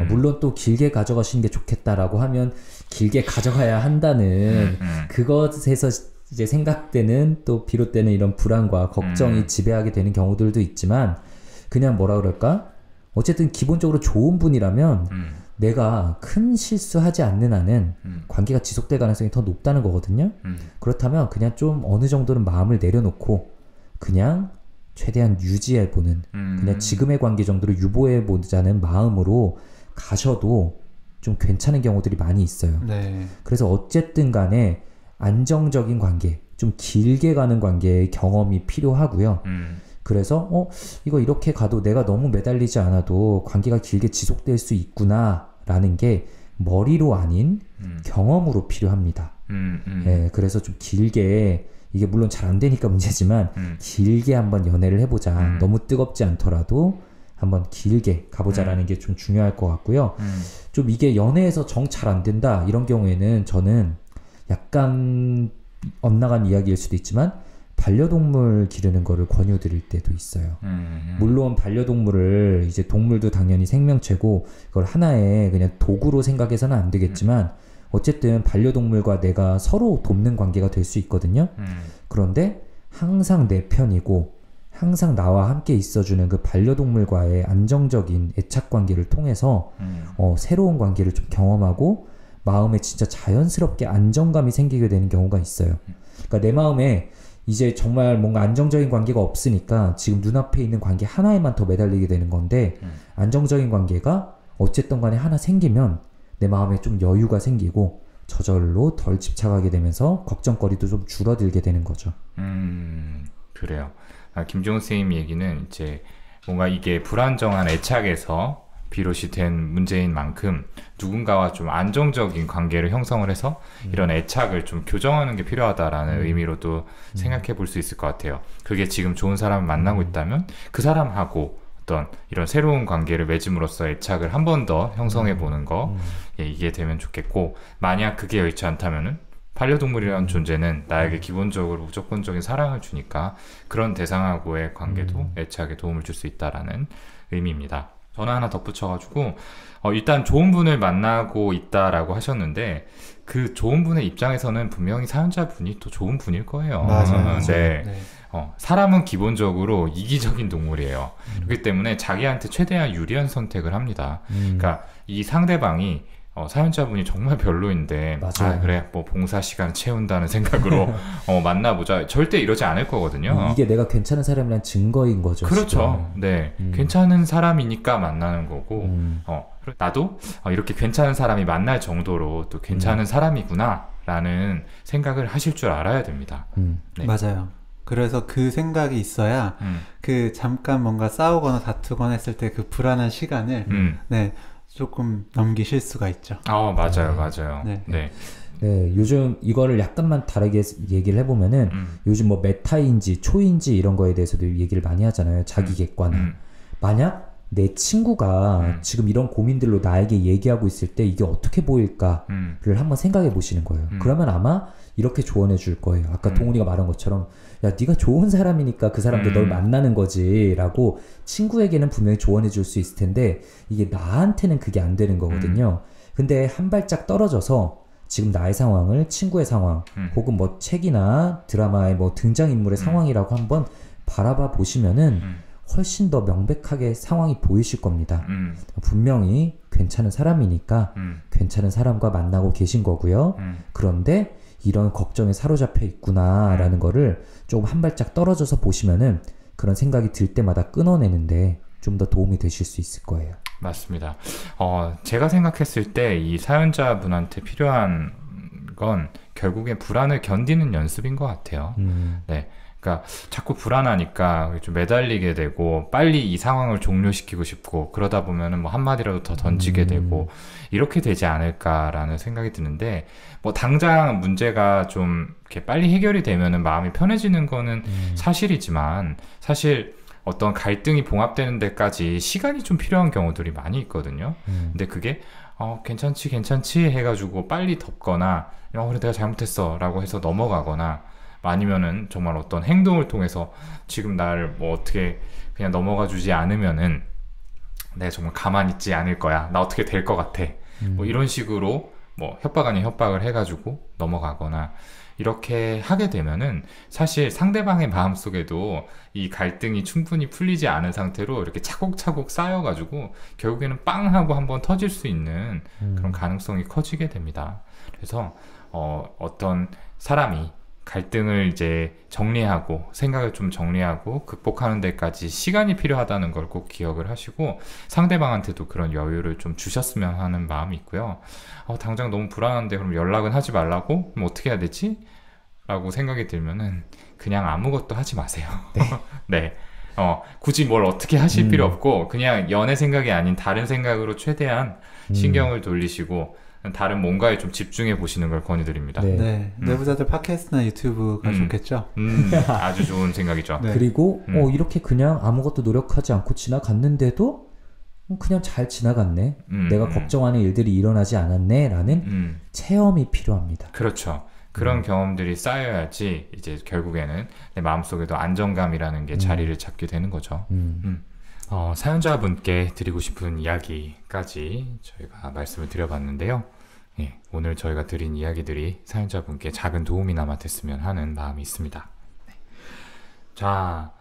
물론 또 길게 가져가시는 게 좋겠다라고 하면 길게 가져가야 한다는 그것에서 이제 생각되는, 또 비롯되는 이런 불안과 걱정이 지배하게 되는 경우들도 있지만, 그냥 뭐라 그럴까? 어쨌든 기본적으로 좋은 분이라면 내가 큰 실수하지 않는 한은 관계가 지속될 가능성이 더 높다는 거거든요. 그렇다면 그냥 좀 어느 정도는 마음을 내려놓고 그냥 최대한 유지해보는, 그냥 지금의 관계 정도로 유보해보자는 마음으로 가셔도 좀 괜찮은 경우들이 많이 있어요. 네. 그래서 어쨌든 간에 안정적인 관계, 좀 길게 가는 관계의 경험이 필요하고요. 그래서 이거 이렇게 가도 내가 너무 매달리지 않아도 관계가 길게 지속될 수 있구나 라는 게 머리로 아닌 경험으로 필요합니다. 네, 그래서 좀 길게, 이게 물론 잘 안 되니까 문제지만 길게 한번 연애를 해보자. 너무 뜨겁지 않더라도 한번 길게 가보자라는 게 좀 중요할 것 같고요. 좀 이게 연애에서 정 잘 안 된다 이런 경우에는 저는 약간 엇나간 이야기일 수도 있지만 반려동물 기르는 거를 권유드릴 때도 있어요. 물론 반려동물을, 이제 동물도 당연히 생명체고 그걸 하나의 그냥 도구로 생각해서는 안 되겠지만 어쨌든 반려동물과 내가 서로 돕는 관계가 될 수 있거든요. 그런데 항상 내 편이고 항상 나와 함께 있어주는 그 반려동물과의 안정적인 애착 관계를 통해서 새로운 관계를 좀 경험하고 마음에 진짜 자연스럽게 안정감이 생기게 되는 경우가 있어요. 그러니까 내 마음에 이제 정말 뭔가 안정적인 관계가 없으니까 지금 눈앞에 있는 관계 하나에만 더 매달리게 되는 건데, 안정적인 관계가 어쨌든 간에 하나 생기면 내 마음에 좀 여유가 생기고 저절로 덜 집착하게 되면서 걱정거리도 좀 줄어들게 되는 거죠. 그래요. 김종훈 선생님 얘기는 이제 뭔가 이게 불안정한 애착에서 비롯이 된 문제인 만큼 누군가와 좀 안정적인 관계를 형성을 해서 이런 애착을 좀 교정하는 게 필요하다라는 의미로도 생각해 볼 수 있을 것 같아요. 그게 지금 좋은 사람을 만나고 있다면 그 사람하고 어떤 이런 새로운 관계를 맺음으로써 애착을 한 번 더 형성해 보는 거, 예, 이게 되면 좋겠고, 만약 그게 여의치 않다면은 반려동물이라는 존재는 나에게 기본적으로 무조건적인 사랑을 주니까 그런 대상하고의 관계도 애착에 도움을 줄 수 있다라는 의미입니다. 저는 하나 덧붙여가지고 일단 좋은 분을 만나고 있다라고 하셨는데 그 좋은 분의 입장에서는 분명히 사연자분이 또 좋은 분일 거예요. 맞아요. 네. 네. 사람은 기본적으로 이기적인 동물이에요. 그렇기 때문에 자기한테 최대한 유리한 선택을 합니다. 그러니까 이 상대방이 사연자분이 정말 별로인데 맞아요. 그래 뭐 봉사 시간 채운다는 생각으로 만나보자 절대 이러지 않을 거거든요. 이게 내가 괜찮은 사람이란 증거인 거죠. 그렇죠. 지금. 네, 괜찮은 사람이니까 만나는 거고 나도 이렇게 괜찮은 사람이 만날 정도로 또 괜찮은 사람이구나 라는 생각을 하실 줄 알아야 됩니다. 네. 맞아요. 그래서 그 생각이 있어야 그 잠깐 뭔가 싸우거나 다투거나 했을 때 그 불안한 시간을 네, 조금 넘기실 수가 있죠. 맞아요, 맞아요. 네. 네. 네, 요즘 이거를 약간만 다르게 얘기를 해보면은 요즘 뭐 메타인지 초인지 이런 거에 대해서도 얘기를 많이 하잖아요. 자기 객관화. 만약 내 친구가 지금 이런 고민들로 나에게 얘기하고 있을 때 이게 어떻게 보일까를 한번 생각해 보시는 거예요. 그러면 아마 이렇게 조언해 줄 거예요. 아까 동훈이가 말한 것처럼 야, 네가 좋은 사람이니까 그 사람도 널 만나는 거지 라고 친구에게는 분명히 조언해 줄 수 있을 텐데 이게 나한테는 그게 안 되는 거거든요. 근데 한 발짝 떨어져서 지금 나의 상황을 친구의 상황 혹은 뭐 책이나 드라마의 뭐 등장인물의 상황이라고 한번 바라봐 보시면은 훨씬 더 명백하게 상황이 보이실 겁니다. 분명히 괜찮은 사람이니까 괜찮은 사람과 만나고 계신 거고요. 그런데 이런 걱정에 사로잡혀 있구나라는 거를 조금 한 발짝 떨어져서 보시면은 그런 생각이 들 때마다 끊어내는데 좀 더 도움이 되실 수 있을 거예요. 맞습니다. 제가 생각했을 때 이 사연자분한테 필요한 건 결국에 불안을 견디는 연습인 것 같아요. 네. 그러니까 자꾸 불안하니까 좀 매달리게 되고 빨리 이 상황을 종료시키고 싶고 그러다 보면은 뭐 한마디라도 더 던지게 되고 이렇게 되지 않을까라는 생각이 드는데 뭐 당장 문제가 좀 이렇게 빨리 해결이 되면은 마음이 편해지는 거는 사실이지만 사실 어떤 갈등이 봉합되는 데까지 시간이 좀 필요한 경우들이 많이 있거든요. 근데 그게 괜찮지 해가지고 빨리 덮거나 그래 내가 잘못했어 라고 해서 넘어가거나 아니면은 정말 어떤 행동을 통해서 지금 나를 뭐 어떻게 그냥 넘어가 주지 않으면은 내가 정말 가만히 있지 않을 거야. 나 어떻게 될 것 같아. 뭐 이런 식으로 뭐 협박 아닌 협박을 해가지고 넘어가거나 이렇게 하게 되면은 사실 상대방의 마음속에도 이 갈등이 충분히 풀리지 않은 상태로 이렇게 차곡차곡 쌓여가지고 결국에는 빵 하고 한번 터질 수 있는 그런 가능성이 커지게 됩니다. 그래서 어떤 사람이 갈등을 이제 정리하고 생각을 좀 정리하고 극복하는 데까지 시간이 필요하다는 걸 꼭 기억을 하시고 상대방한테도 그런 여유를 좀 주셨으면 하는 마음이 있고요. 당장 너무 불안한데 그럼 연락은 하지 말라고? 그럼 어떻게 해야 되지? 라고 생각이 들면은 그냥 아무것도 하지 마세요. 네. 네. 굳이 뭘 어떻게 하실 필요 없고 그냥 연애 생각이 아닌 다른 생각으로 최대한 신경을 돌리시고 다른 뭔가에 좀 집중해 보시는 걸 권유드립니다. 네. 내부자들 팟캐스트나 유튜브가 좋겠죠? 아주 좋은 생각이죠. 네. 그리고 이렇게 그냥 아무것도 노력하지 않고 지나갔는데도 그냥 잘 지나갔네. 내가 걱정하는 일들이 일어나지 않았네 라는 체험이 필요합니다. 그렇죠. 그런 경험들이 쌓여야지 이제 결국에는 내 마음속에도 안정감이라는 게 자리를 잡게 되는 거죠. 사연자분께 드리고 싶은 이야기까지 저희가 말씀을 드려봤는데요. 예, 오늘 저희가 드린 이야기들이 사연자분께 작은 도움이나마 됐으면 하는 마음이 있습니다. 네. 자,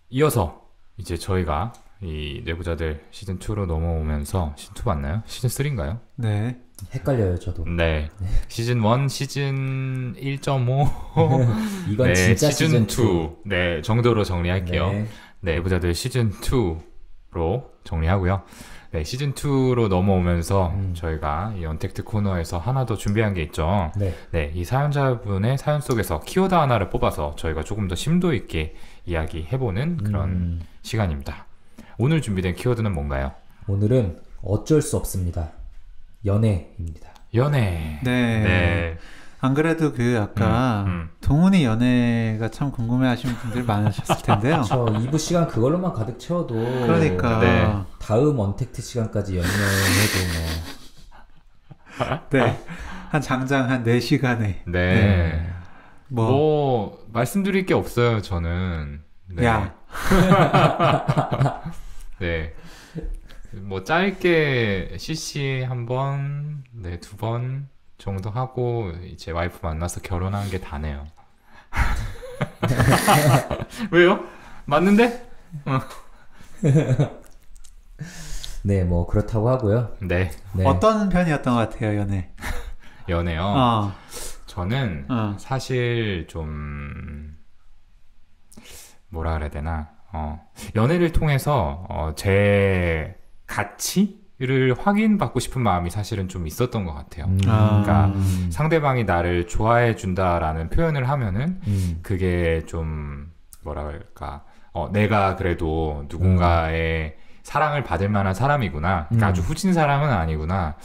이어서 이제 저희가 이 내부자들 시즌2로 넘어오면서 시즌2 맞나요? 시즌3인가요? 네. 헷갈려요, 저도. 네. 시즌1, 시즌 1.5 이건 네, 진짜 시즌2 네, 정도로 정리할게요. 네. 네, 내부자들 시즌2로 정리하고요. 네, 시즌2로 넘어오면서 저희가 이 언택트 코너에서 하나 더 준비한 게 있죠. 네. 네, 이 사연자분의 사연 속에서 키워드 하나를 뽑아서 저희가 조금 더 심도 있게 이야기해보는 그런 시간입니다. 오늘 준비된 키워드는 뭔가요? 오늘은 어쩔 수 없습니다. 연애입니다. 연애. 네. 안 그래도 아까 동훈이 연애가 참 궁금해하시는 분들 많으셨을 텐데요. 저 2부 시간 그걸로만 가득 채워도 그러니까 네. 다음 언택트 시간까지 연애해도 뭐 네. 한 장장 한 4시간에. 네. 뭐 말씀드릴 게 없어요, 저는. 네. 야. 네. 뭐 짧게 CC 한 번, 네, 2번 정도 하고 이제 와이프 만나서 결혼한 게 다네요. 왜요? 맞는데? 네, 뭐 그렇다고 하고요. 네. 네. 어떤 편이었던 것 같아요, 연애? 연애요? 저는 사실 좀 뭐라 그래야 되나? 연애를 통해서 제 가치를 확인받고 싶은 마음이 사실은 좀 있었던 것 같아요. 그러니까 상대방이 나를 좋아해 준다라는 표현을 하면은 그게 좀 뭐라 그럴까? 내가 그래도 누군가의 사랑을 받을 만한 사람이구나. 그러니까 아주 후진 사람은 아니구나.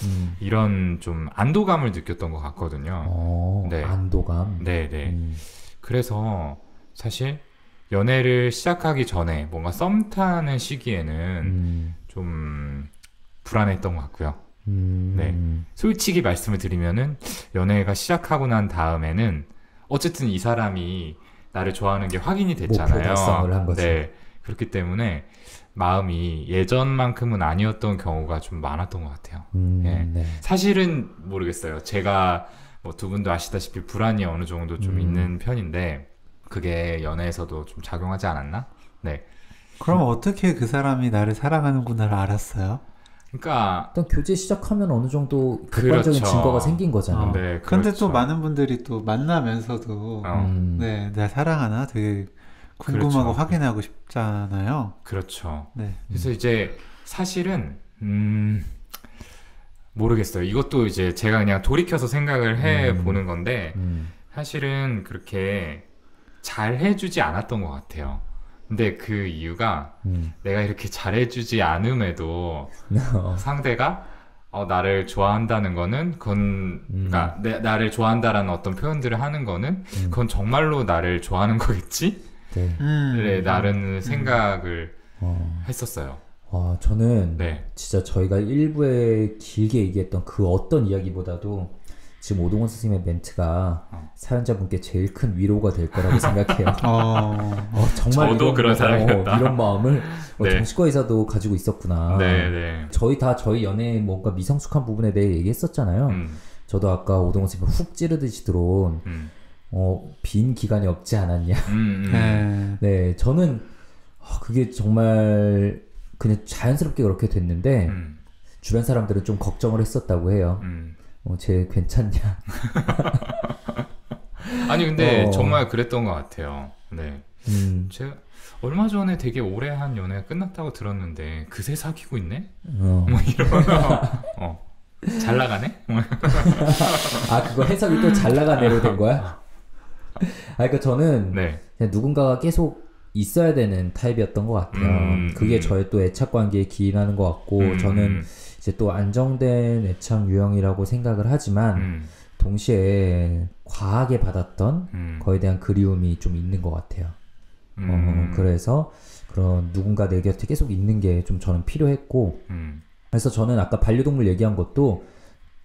이런 좀 안도감을 느꼈던 것 같거든요. 네. 안도감. 네네. 그래서 사실 연애를 시작하기 전에 뭔가 썸 타는 시기에는 좀 불안했던 것 같고요. 네. 솔직히 말씀을 드리면은 연애가 시작하고 난 다음에는 어쨌든 이 사람이 나를 좋아하는 게 확인이 됐잖아요. 목표 달성을 한 거죠. 네. 그렇기 때문에 마음이 예전만큼은 아니었던 경우가 좀 많았던 것 같아요. 네. 네. 사실은 모르겠어요. 제가 뭐 두 분도 아시다시피 불안이 어느 정도 좀 있는 편인데 그게 연애에서도 좀 작용하지 않았나? 네. 그럼 어떻게 그 사람이 나를 사랑하는구나를 알았어요? 그러니까 일단 교제 시작하면 어느 정도 객관적인 그렇죠. 증거가 생긴 거잖아요. 네, 근데 그렇죠. 또 많은 분들이 또 만나면서도 네, 내가 사랑하나 되게 궁금하고 그렇죠. 확인하고 싶잖아요. 그렇죠. 네. 그래서 이제 사실은 모르겠어요. 이것도 이제 제가 그냥 돌이켜서 생각을 해 보는 건데 사실은 그렇게 잘 해주지 않았던 것 같아요. 근데 그 이유가 내가 이렇게 잘해주지 않음에도 상대가 나를 좋아한다는 거는 그건 그러니까 나를 좋아한다라는 어떤 표현들을 하는 거는 그건 정말로 나를 좋아하는 거겠지? 네. 네, 나른 생각을 했었어요. 저는 네. 진짜 저희가 일부에 길게 얘기했던 그 어떤 이야기보다도 지금 오동원 선생님의 멘트가 사연자분께 제일 큰 위로가 될 거라고 생각해요. 정말 저도 그런 사람이었다. 이런 마음을 네. 정신과 의사도 가지고 있었구나. 네, 네. 저희 연애의 뭔가 미성숙한 부분에 대해 얘기했었잖아요. 저도 아까 오동원 선생님 훅 찌르듯이 들어온 빈 기간이 없지 않았냐. 네, 저는 그게 정말 그냥 자연스럽게 그렇게 됐는데 주변 사람들은 좀 걱정을 했었다고 해요. 쟤 괜찮냐? 아니 근데 정말 그랬던 것 같아요. 네. 제가 얼마 전에 되게 오래 한 연애가 끝났다고 들었는데 그새 사귀고 있네? 뭐 이러면서 잘 나가네? 그거 해석이 또 잘 나가네로 된 거야? 그러니까 저는 네. 그냥 누군가가 계속 있어야 되는 타입이었던 것 같아요. 그게 저의 또 애착 관계에 기인하는 것 같고 저는 이제 또 안정된 애착 유형이라고 생각을 하지만 동시에 과하게 받았던 거에 대한 그리움이 좀 있는 것 같아요. 그래서 그런 누군가 내 곁에 계속 있는 게 좀 저는 필요했고 그래서 저는 아까 반려동물 얘기한 것도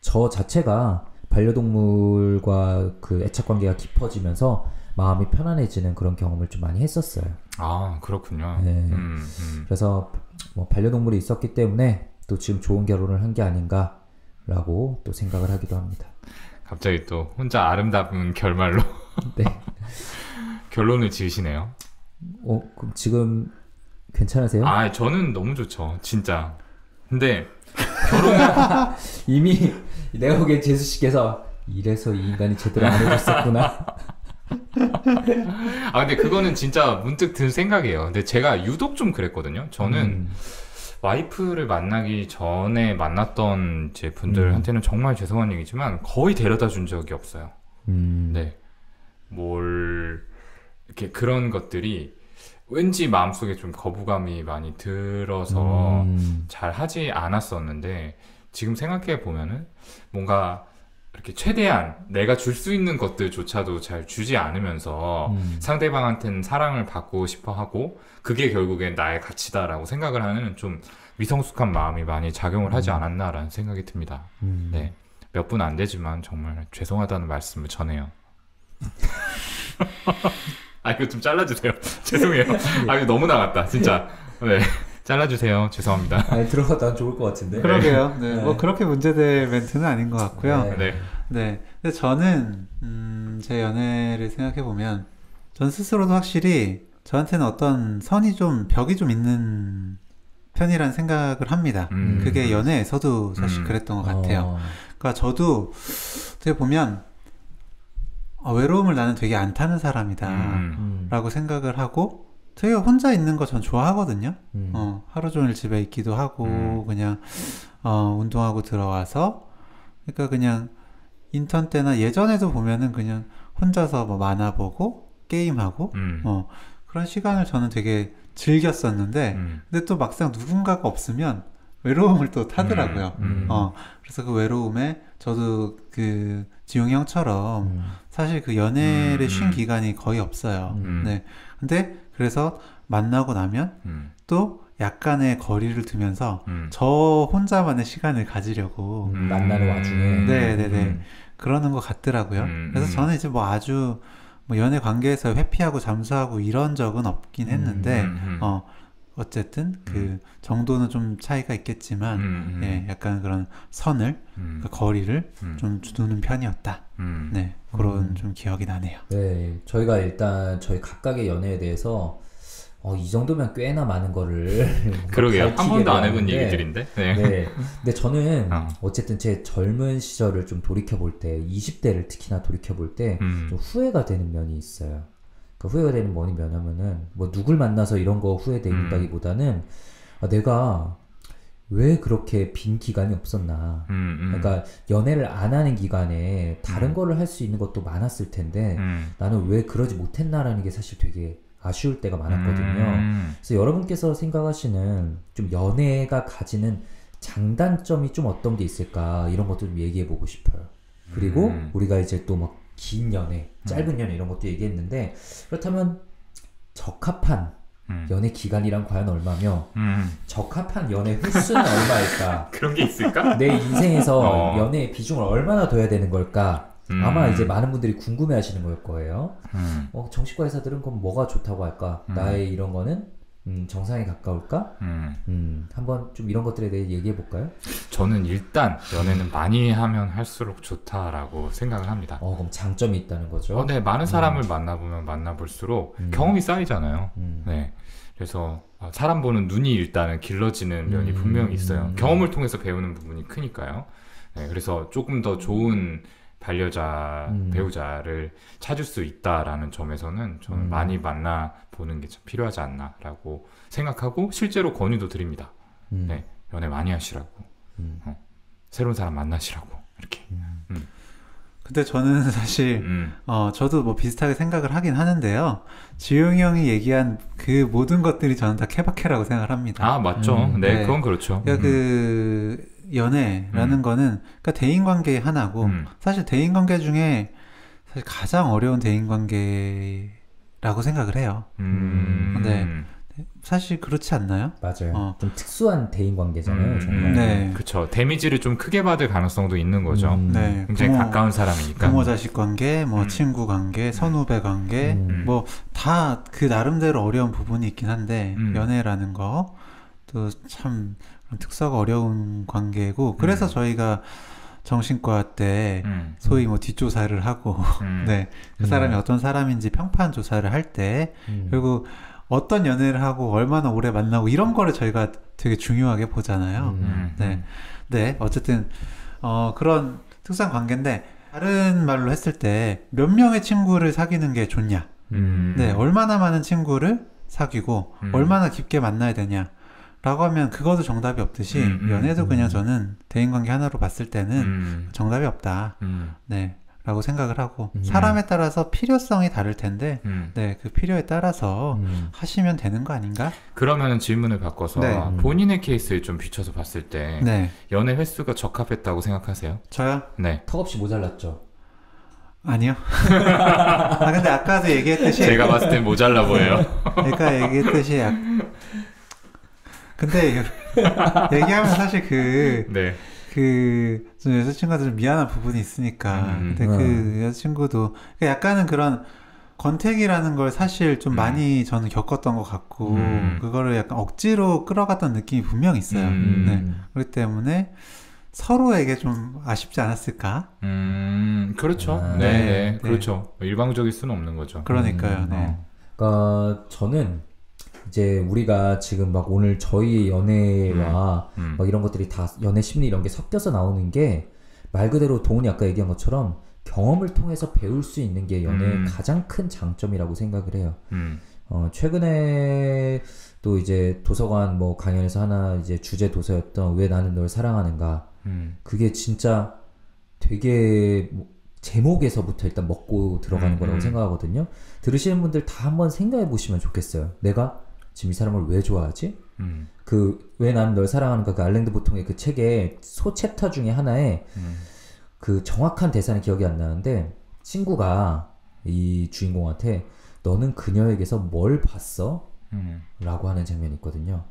저 자체가 반려동물과 그 애착 관계가 깊어지면서 마음이 편안해지는 그런 경험을 좀 많이 했었어요. 아, 그렇군요. 네. 그래서 뭐 반려동물이 있었기 때문에 또 지금 좋은 결혼을 한 게 아닌가라고 또 생각을 하기도 합니다. 갑자기 또 혼자 아름다운 결말로 네. 결론을 지으시네요. 그럼 지금 괜찮으세요? 저는 너무 좋죠. 진짜. 근데 결혼을 이미 내가 보기엔 재수 씨께서 이래서 이 인간이 제대로 안 해줬었구나. 근데 그거는 진짜 문득 든 생각이에요. 근데 제가 유독 좀 그랬거든요. 저는 와이프를 만나기 전에 만났던 제 분들한테는 정말 죄송한 얘기지만 거의 데려다 준 적이 없어요. 네. 이렇게 그런 것들이 왠지 마음속에 좀 거부감이 많이 들어서 잘 하지 않았었는데 지금 생각해 보면은 뭔가 이렇게 최대한 내가 줄 수 있는 것들조차도 잘 주지 않으면서 상대방한테는 사랑을 받고 싶어 하고 그게 결국엔 나의 가치다라고 생각을 하는 좀 미성숙한 마음이 많이 작용을 하지 않았나라는 생각이 듭니다. 네. 몇 분 안 되지만 정말 죄송하다는 말씀을 전해요. 아 이거 좀 잘라주세요. 죄송해요. 아 이거 너무 나갔다 진짜. 네 잘라주세요. 죄송합니다. 아니 들어가도 좋을 것 같은데. 그러게요. 네, 뭐 그렇게 문제될 멘트는 아닌 것 같고요. 네. 네. 근데 저는 제 연애를 생각해 보면 전 스스로도 확실히 저한테는 어떤 선이 좀 벽이 좀 있는 편이라는 생각을 합니다. 그게 연애에서도 사실 그랬던 것 같아요. 그러니까 저도 어떻게 보면 외로움을 나는 되게 안 타는 사람이다 라고 생각을 하고 되게 혼자 있는 거 전 좋아하거든요. 하루 종일 집에 있기도 하고 그냥 운동하고 들어와서 그러니까 그냥 인턴 때나 예전에도 보면은 그냥 혼자서 뭐 만화 보고 게임하고 그런 시간을 저는 되게 즐겼었는데 근데 또 막상 누군가가 없으면 외로움을 또 타더라고요. 그래서 그 외로움에 저도 그 지용이 형처럼 사실 그 연애를 쉰 기간이 거의 없어요. 네. 근데 그래서 만나고 나면 또 약간의 거리를 두면서 저 혼자만의 시간을 가지려고 만나는 와중에 네네네 그러는 것 같더라고요. 그래서 저는 이제 뭐 아주 뭐 연애 관계에서 회피하고 잠수하고 이런 적은 없긴 했는데 어쨌든 그 정도는 좀 차이가 있겠지만 예, 약간 그런 선을 그 거리를 좀 두는 편이었다. 네 그런 좀 기억이 나네요. 네, 저희가 일단 저희 각각의 연애에 대해서 이 정도면 꽤나 많은 거를 그러게요. 한 번도 안 해본 나왔는데, 얘기들인데. 네. 네. 근데 저는 어쨌든 제 젊은 시절을 좀 돌이켜볼 때 20대를 특히나 돌이켜볼 때 좀 후회가 되는 면이 있어요. 그 후회가 되는 뭐냐면은 뭐 누굴 만나서 이런 거 후회된다기보다는 내가 왜 그렇게 빈 기간이 없었나. 그러니까 연애를 안 하는 기간에 다른 거를 할 수 있는 것도 많았을 텐데 나는 왜 그러지 못했나라는 게 사실 되게 아쉬울 때가 많았거든요. 그래서 여러분께서 생각하시는 좀 연애가 가지는 장단점이 좀 어떤 게 있을까 이런 것도 좀 얘기해 보고 싶어요. 그리고 우리가 이제 또 막 긴 연애, 짧은 연애 이런 것도 얘기했는데 그렇다면 적합한 연애 기간이란 과연 얼마며 적합한 연애 횟수는 얼마일까? 그런 게 있을까? 내 인생에서 연애의 비중을 얼마나 둬야 되는 걸까? 아마 이제 많은 분들이 궁금해 하시는 걸 거예요. 정신과 의사들은 그럼 뭐가 좋다고 할까? 나의 이런 거는 정상에 가까울까? 한번 좀 이런 것들에 대해 얘기해 볼까요? 저는 일단 연애는 많이 하면 할수록 좋다라고 생각을 합니다. 그럼 장점이 있다는 거죠? 네, 많은 사람을 만나보면 만나볼수록 경험이 쌓이잖아요. 네. 그래서 사람 보는 눈이 일단은 길러지는 면이 분명히 있어요. 경험을 통해서 배우는 부분이 크니까요. 네, 그래서 조금 더 좋은 반려자, 배우자를 찾을 수 있다라는 점에서는 저는 많이 만나보는 게 참 필요하지 않나라고 생각하고 실제로 권유도 드립니다. 네, 연애 많이 하시라고. 새로운 사람 만나시라고. 이렇게. 근데 저는 사실 저도 뭐 비슷하게 생각을 하긴 하는데요. 지용이 형이 얘기한 그 모든 것들이 저는 다 케바케라고 생각을 합니다. 아 맞죠. 네, 그건 그렇죠. 그러니까 그 연애라는 거는 그러니까 대인관계의 하나고 사실 대인관계 중에 사실 가장 어려운 대인관계라고 생각을 해요. 근데 사실 그렇지 않나요? 맞아요. 좀 특수한 대인관계잖아요. 정말. 네. 그렇죠. 데미지를 좀 크게 받을 가능성도 있는 거죠. 네. 굉장히 가까운 사람이니까. 부모 자식 관계, 뭐 친구 관계, 선후배 관계, 뭐 다 그 나름대로 어려운 부분이 있긴 한데 연애라는 거 또 참 특수하고 어려운 관계고 그래서 저희가 정신과 때 소위 뭐 뒷조사를 하고 네. 그 사람이 어떤 사람인지 평판 조사를 할 때 그리고 어떤 연애를 하고 얼마나 오래 만나고 이런 거를 저희가 되게 중요하게 보잖아요. 네. 네. 어쨌든 그런 특수한 관계인데 다른 말로 했을 때 몇 명의 친구를 사귀는 게 좋냐. 네. 얼마나 많은 친구를 사귀고 얼마나 깊게 만나야 되냐. 라고 하면 그것도 정답이 없듯이 연애도 그냥 저는 대인관계 하나로 봤을 때는 정답이 없다. 네. 라고 생각을 하고 사람에 따라서 필요성이 다를 텐데 네, 그 필요에 따라서 하시면 되는 거 아닌가? 그러면 질문을 바꿔서 네. 본인의 케이스를 좀 비춰서 봤을 때 네. 연애 횟수가 적합했다고 생각하세요? 저요? 네. 턱없이 모자랐죠. 아니요. 근데 아까도 얘기했듯이 제가 봤을 땐 모자라 보여요. 제가 얘기했듯이 근데 얘기하면 사실 네. 좀 여자친구한테 좀 미안한 부분이 있으니까. 근데 그 여자친구도 약간은 그런 권태기라는 걸 사실 좀 많이 저는 겪었던 것 같고, 그거를 약간 억지로 끌어갔던 느낌이 분명 있어요. 네. 그렇기 때문에 서로에게 좀 아쉽지 않았을까? 그렇죠. 네, 그렇죠. 일방적일 수는 없는 거죠. 그러니까요. 네. 그러니까 저는 이제 우리가 지금 막 오늘 저희 연애와 막 이런 것들이 다 연애 심리 이런 게 섞여서 나오는 게 말 그대로 동훈이 아까 얘기한 것처럼 경험을 통해서 배울 수 있는 게 연애의 가장 큰 장점이라고 생각을 해요. 최근에 또 이제 도서관 뭐 강연에서 하나 이제 주제 도서였던 왜 나는 널 사랑하는가. 그게 진짜 되게 제목에서부터 일단 먹고 들어가는 거라고 생각하거든요. 들으시는 분들 다 한번 생각해 보시면 좋겠어요. 내가 지금 이 사람을 왜 좋아하지? 그 왜 나는 널 사랑하는가 그 알랭드 보통의 그 책의 소 챕터 중에 하나에 그 정확한 대사는 기억이 안 나는데 친구가 이 주인공한테 너는 그녀에게서 뭘 봤어? 라고 하는 장면이 있거든요.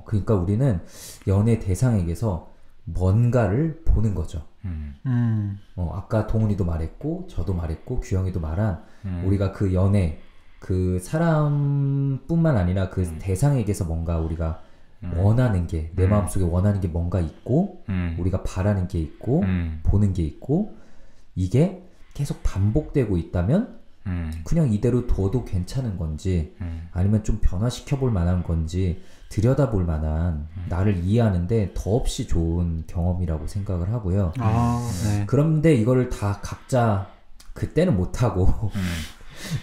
그러니까 우리는 연애 대상에게서 뭔가를 보는 거죠. 아까 동훈이도 말했고 저도 말했고 규영이도 말한 우리가 그 연애 그 사람뿐만 아니라 그 대상에게서 뭔가 우리가 원하는 게 내 마음속에 원하는 게 뭔가 있고 우리가 바라는 게 있고 보는 게 있고 이게 계속 반복되고 있다면 그냥 이대로 둬도 괜찮은 건지 아니면 좀 변화시켜 볼 만한 건지 들여다볼 만한 나를 이해하는데 더없이 좋은 경험이라고 생각을 하고요. 네. 그런데 이거를 다 각자 그때는 못하고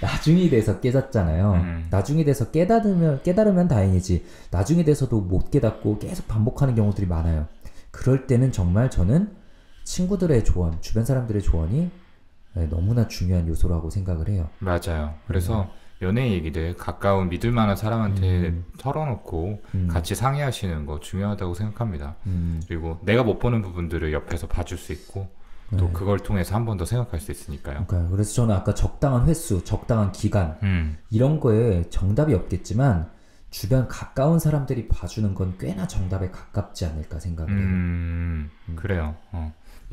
나중에 돼서 깨닫잖아요. 나중에 돼서 깨달으면 다행이지 나중에 돼서도 못 깨닫고 계속 반복하는 경우들이 많아요. 그럴 때는 정말 저는 친구들의 조언, 주변 사람들의 조언이 너무나 중요한 요소라고 생각을 해요. 맞아요. 그래서 연애 얘기들 가까운 믿을 만한 사람한테 털어놓고 같이 상의하시는 거 중요하다고 생각합니다. 그리고 내가 못 보는 부분들을 옆에서 봐줄 수 있고 또 그걸 통해서 한 번 더 생각할 수 있으니까요. 그러니까요. 그래서 저는 아까 적당한 횟수, 적당한 기간 이런 거에 정답이 없겠지만 주변 가까운 사람들이 봐주는 건 꽤나 정답에 가깝지 않을까 생각을 해요. 그래요.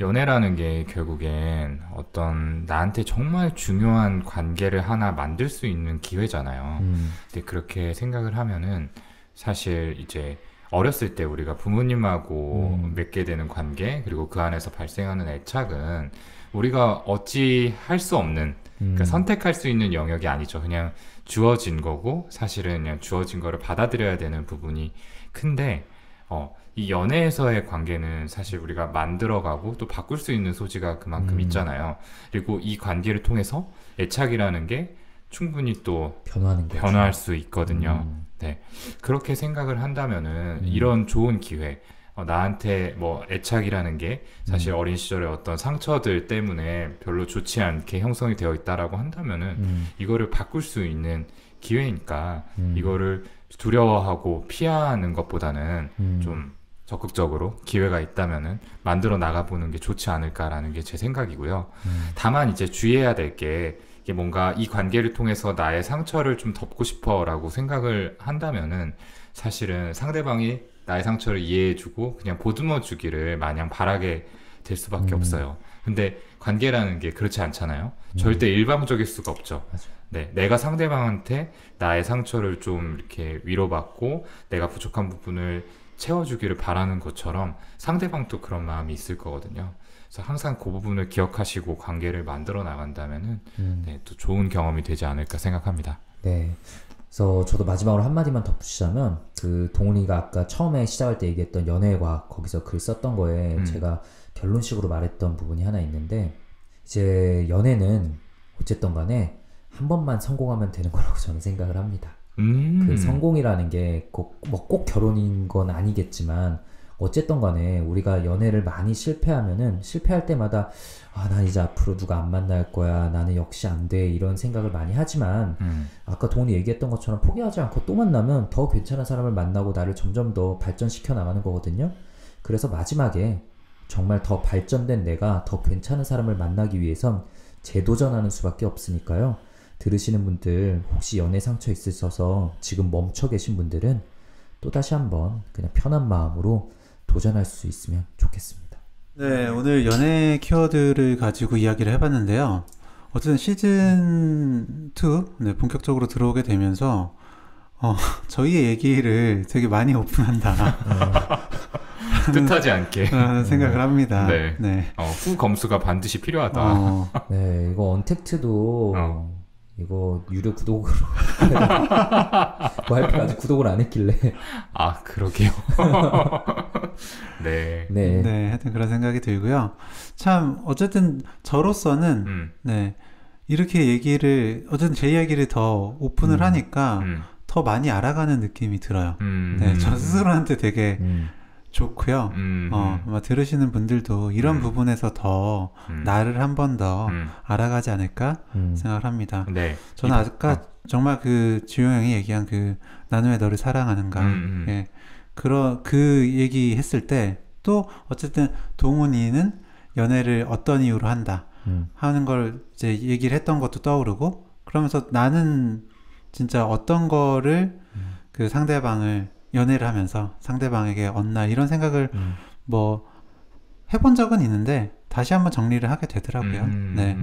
연애라는 게 결국엔 어떤 나한테 정말 중요한 관계를 하나 만들 수 있는 기회잖아요. 근데 그렇게 생각을 하면은 사실 이제 어렸을 때 우리가 부모님하고 맺게 되는 관계 그리고 그 안에서 발생하는 애착은 우리가 어찌 할 수 없는 그러니까 선택할 수 있는 영역이 아니죠. 그냥 주어진 거고 사실은 그냥 주어진 거를 받아들여야 되는 부분이 큰데 이 연애에서의 관계는 사실 우리가 만들어가고 또 바꿀 수 있는 소지가 그만큼 있잖아요. 그리고 이 관계를 통해서 애착이라는 게 충분히 또 변화할 수 있거든요. 네. 그렇게 생각을 한다면은 이런 좋은 기회 나한테 뭐 애착이라는 게 사실 어린 시절의 어떤 상처들 때문에 별로 좋지 않게 형성이 되어 있다라고 한다면은 이거를 바꿀 수 있는 기회니까 이거를 두려워하고 피하는 것보다는 좀 적극적으로 기회가 있다면은 만들어 나가보는 게 좋지 않을까라는 게 제 생각이고요. 다만 이제 주의해야 될 게 이게 뭔가 이 관계를 통해서 나의 상처를 좀 덮고 싶어라고 생각을 한다면은 사실은 상대방이 나의 상처를 이해해주고 그냥 보듬어주기를 마냥 바라게 될 수밖에 없어요. 근데 관계라는 게 그렇지 않잖아요. 절대 일방적일 수가 없죠. 맞아. 네, 내가 상대방한테 나의 상처를 좀 이렇게 위로받고 내가 부족한 부분을 채워주기를 바라는 것처럼 상대방도 그런 마음이 있을 거거든요. 그래서 항상 그 부분을 기억하시고 관계를 만들어 나간다면은 네, 또 좋은 경험이 되지 않을까 생각합니다. 네. 그래서 저도 마지막으로 한마디만 덧붙이자면 그 동훈이가 아까 처음에 시작할 때 얘기했던 연애과학 거기서 글 썼던 거에 제가 결론식으로 말했던 부분이 하나 있는데 이제 연애는 어쨌든 간에 한 번만 성공하면 되는 거라고 저는 생각을 합니다. 그 성공이라는 게 꼭 결혼인 건 아니겠지만 어쨌든 간에 우리가 연애를 많이 실패하면은 실패할 때마다 난 이제 앞으로 누가 안 만날 거야 나는 역시 안 돼 이런 생각을 많이 하지만 아까 동훈이 얘기했던 것처럼 포기하지 않고 또 만나면 더 괜찮은 사람을 만나고 나를 점점 더 발전시켜 나가는 거거든요. 그래서 마지막에 정말 더 발전된 내가 더 괜찮은 사람을 만나기 위해선 재도전하는 수밖에 없으니까요. 들으시는 분들 혹시 연애 상처 있으셔서 지금 멈춰 계신 분들은 또다시 한번 그냥 편한 마음으로 도전할 수 있으면 좋겠습니다. 네, 오늘 연애 키워드를 가지고 이야기를 해봤는데요. 어쨌든 시즌 2 네, 본격적으로 들어오게 되면서 저희의 얘기를 되게 많이 오픈한다. 뜻하지 않게 생각을 합니다. 네. 네. 후 검수가 반드시 필요하다. 네, 이거 언택트도 이거 유료 구독으로 와이프가 아직 구독을 안 했길래. 아, 그러게요. 네. 네. 네, 하여튼 그런 생각이 들고요. 참 어쨌든 저로서는 네, 이렇게 얘기를 어쨌든 제 이야기를 더 오픈을 하니까 더 많이 알아가는 느낌이 들어요. 네, 저 스스로한테 되게 좋고요. 아마 들으시는 분들도 이런 부분에서 더 나를 한 번 더 알아가지 않을까 생각을 합니다. 네. 저는 아까 정말 그 지용 형이 얘기한 그 나는 왜 너를 사랑하는가 예, 그 얘기 했을 때 또 어쨌든 동훈이는 연애를 어떤 이유로 한다 하는 걸 이제 얘기를 했던 것도 떠오르고 그러면서 나는 진짜 어떤 거를 그 상대방을 연애를 하면서 상대방에게 얻나 이런 생각을 뭐 해본 적은 있는데 다시 한번 정리를 하게 되더라고요. 네.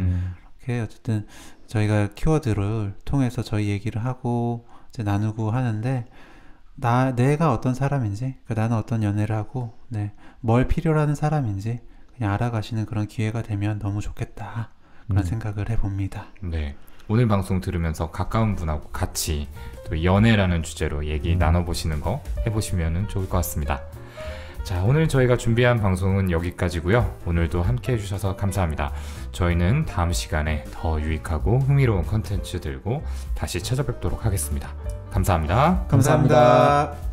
이렇게 어쨌든 저희가 키워드를 통해서 저희 얘기를 하고 이제 나누고 하는데 내가 어떤 사람인지 나는 어떤 연애를 하고 네, 뭘 필요로 하는 사람인지 그냥 알아가시는 그런 기회가 되면 너무 좋겠다 그런 생각을 해봅니다. 네. 오늘 방송 들으면서 가까운 분하고 같이 또 연애라는 주제로 얘기 나눠보시는 거 해보시면 좋을 것 같습니다. 자, 오늘 저희가 준비한 방송은 여기까지고요. 오늘도 함께 해주셔서 감사합니다. 저희는 다음 시간에 더 유익하고 흥미로운 컨텐츠 들고 다시 찾아뵙도록 하겠습니다. 감사합니다. 감사합니다.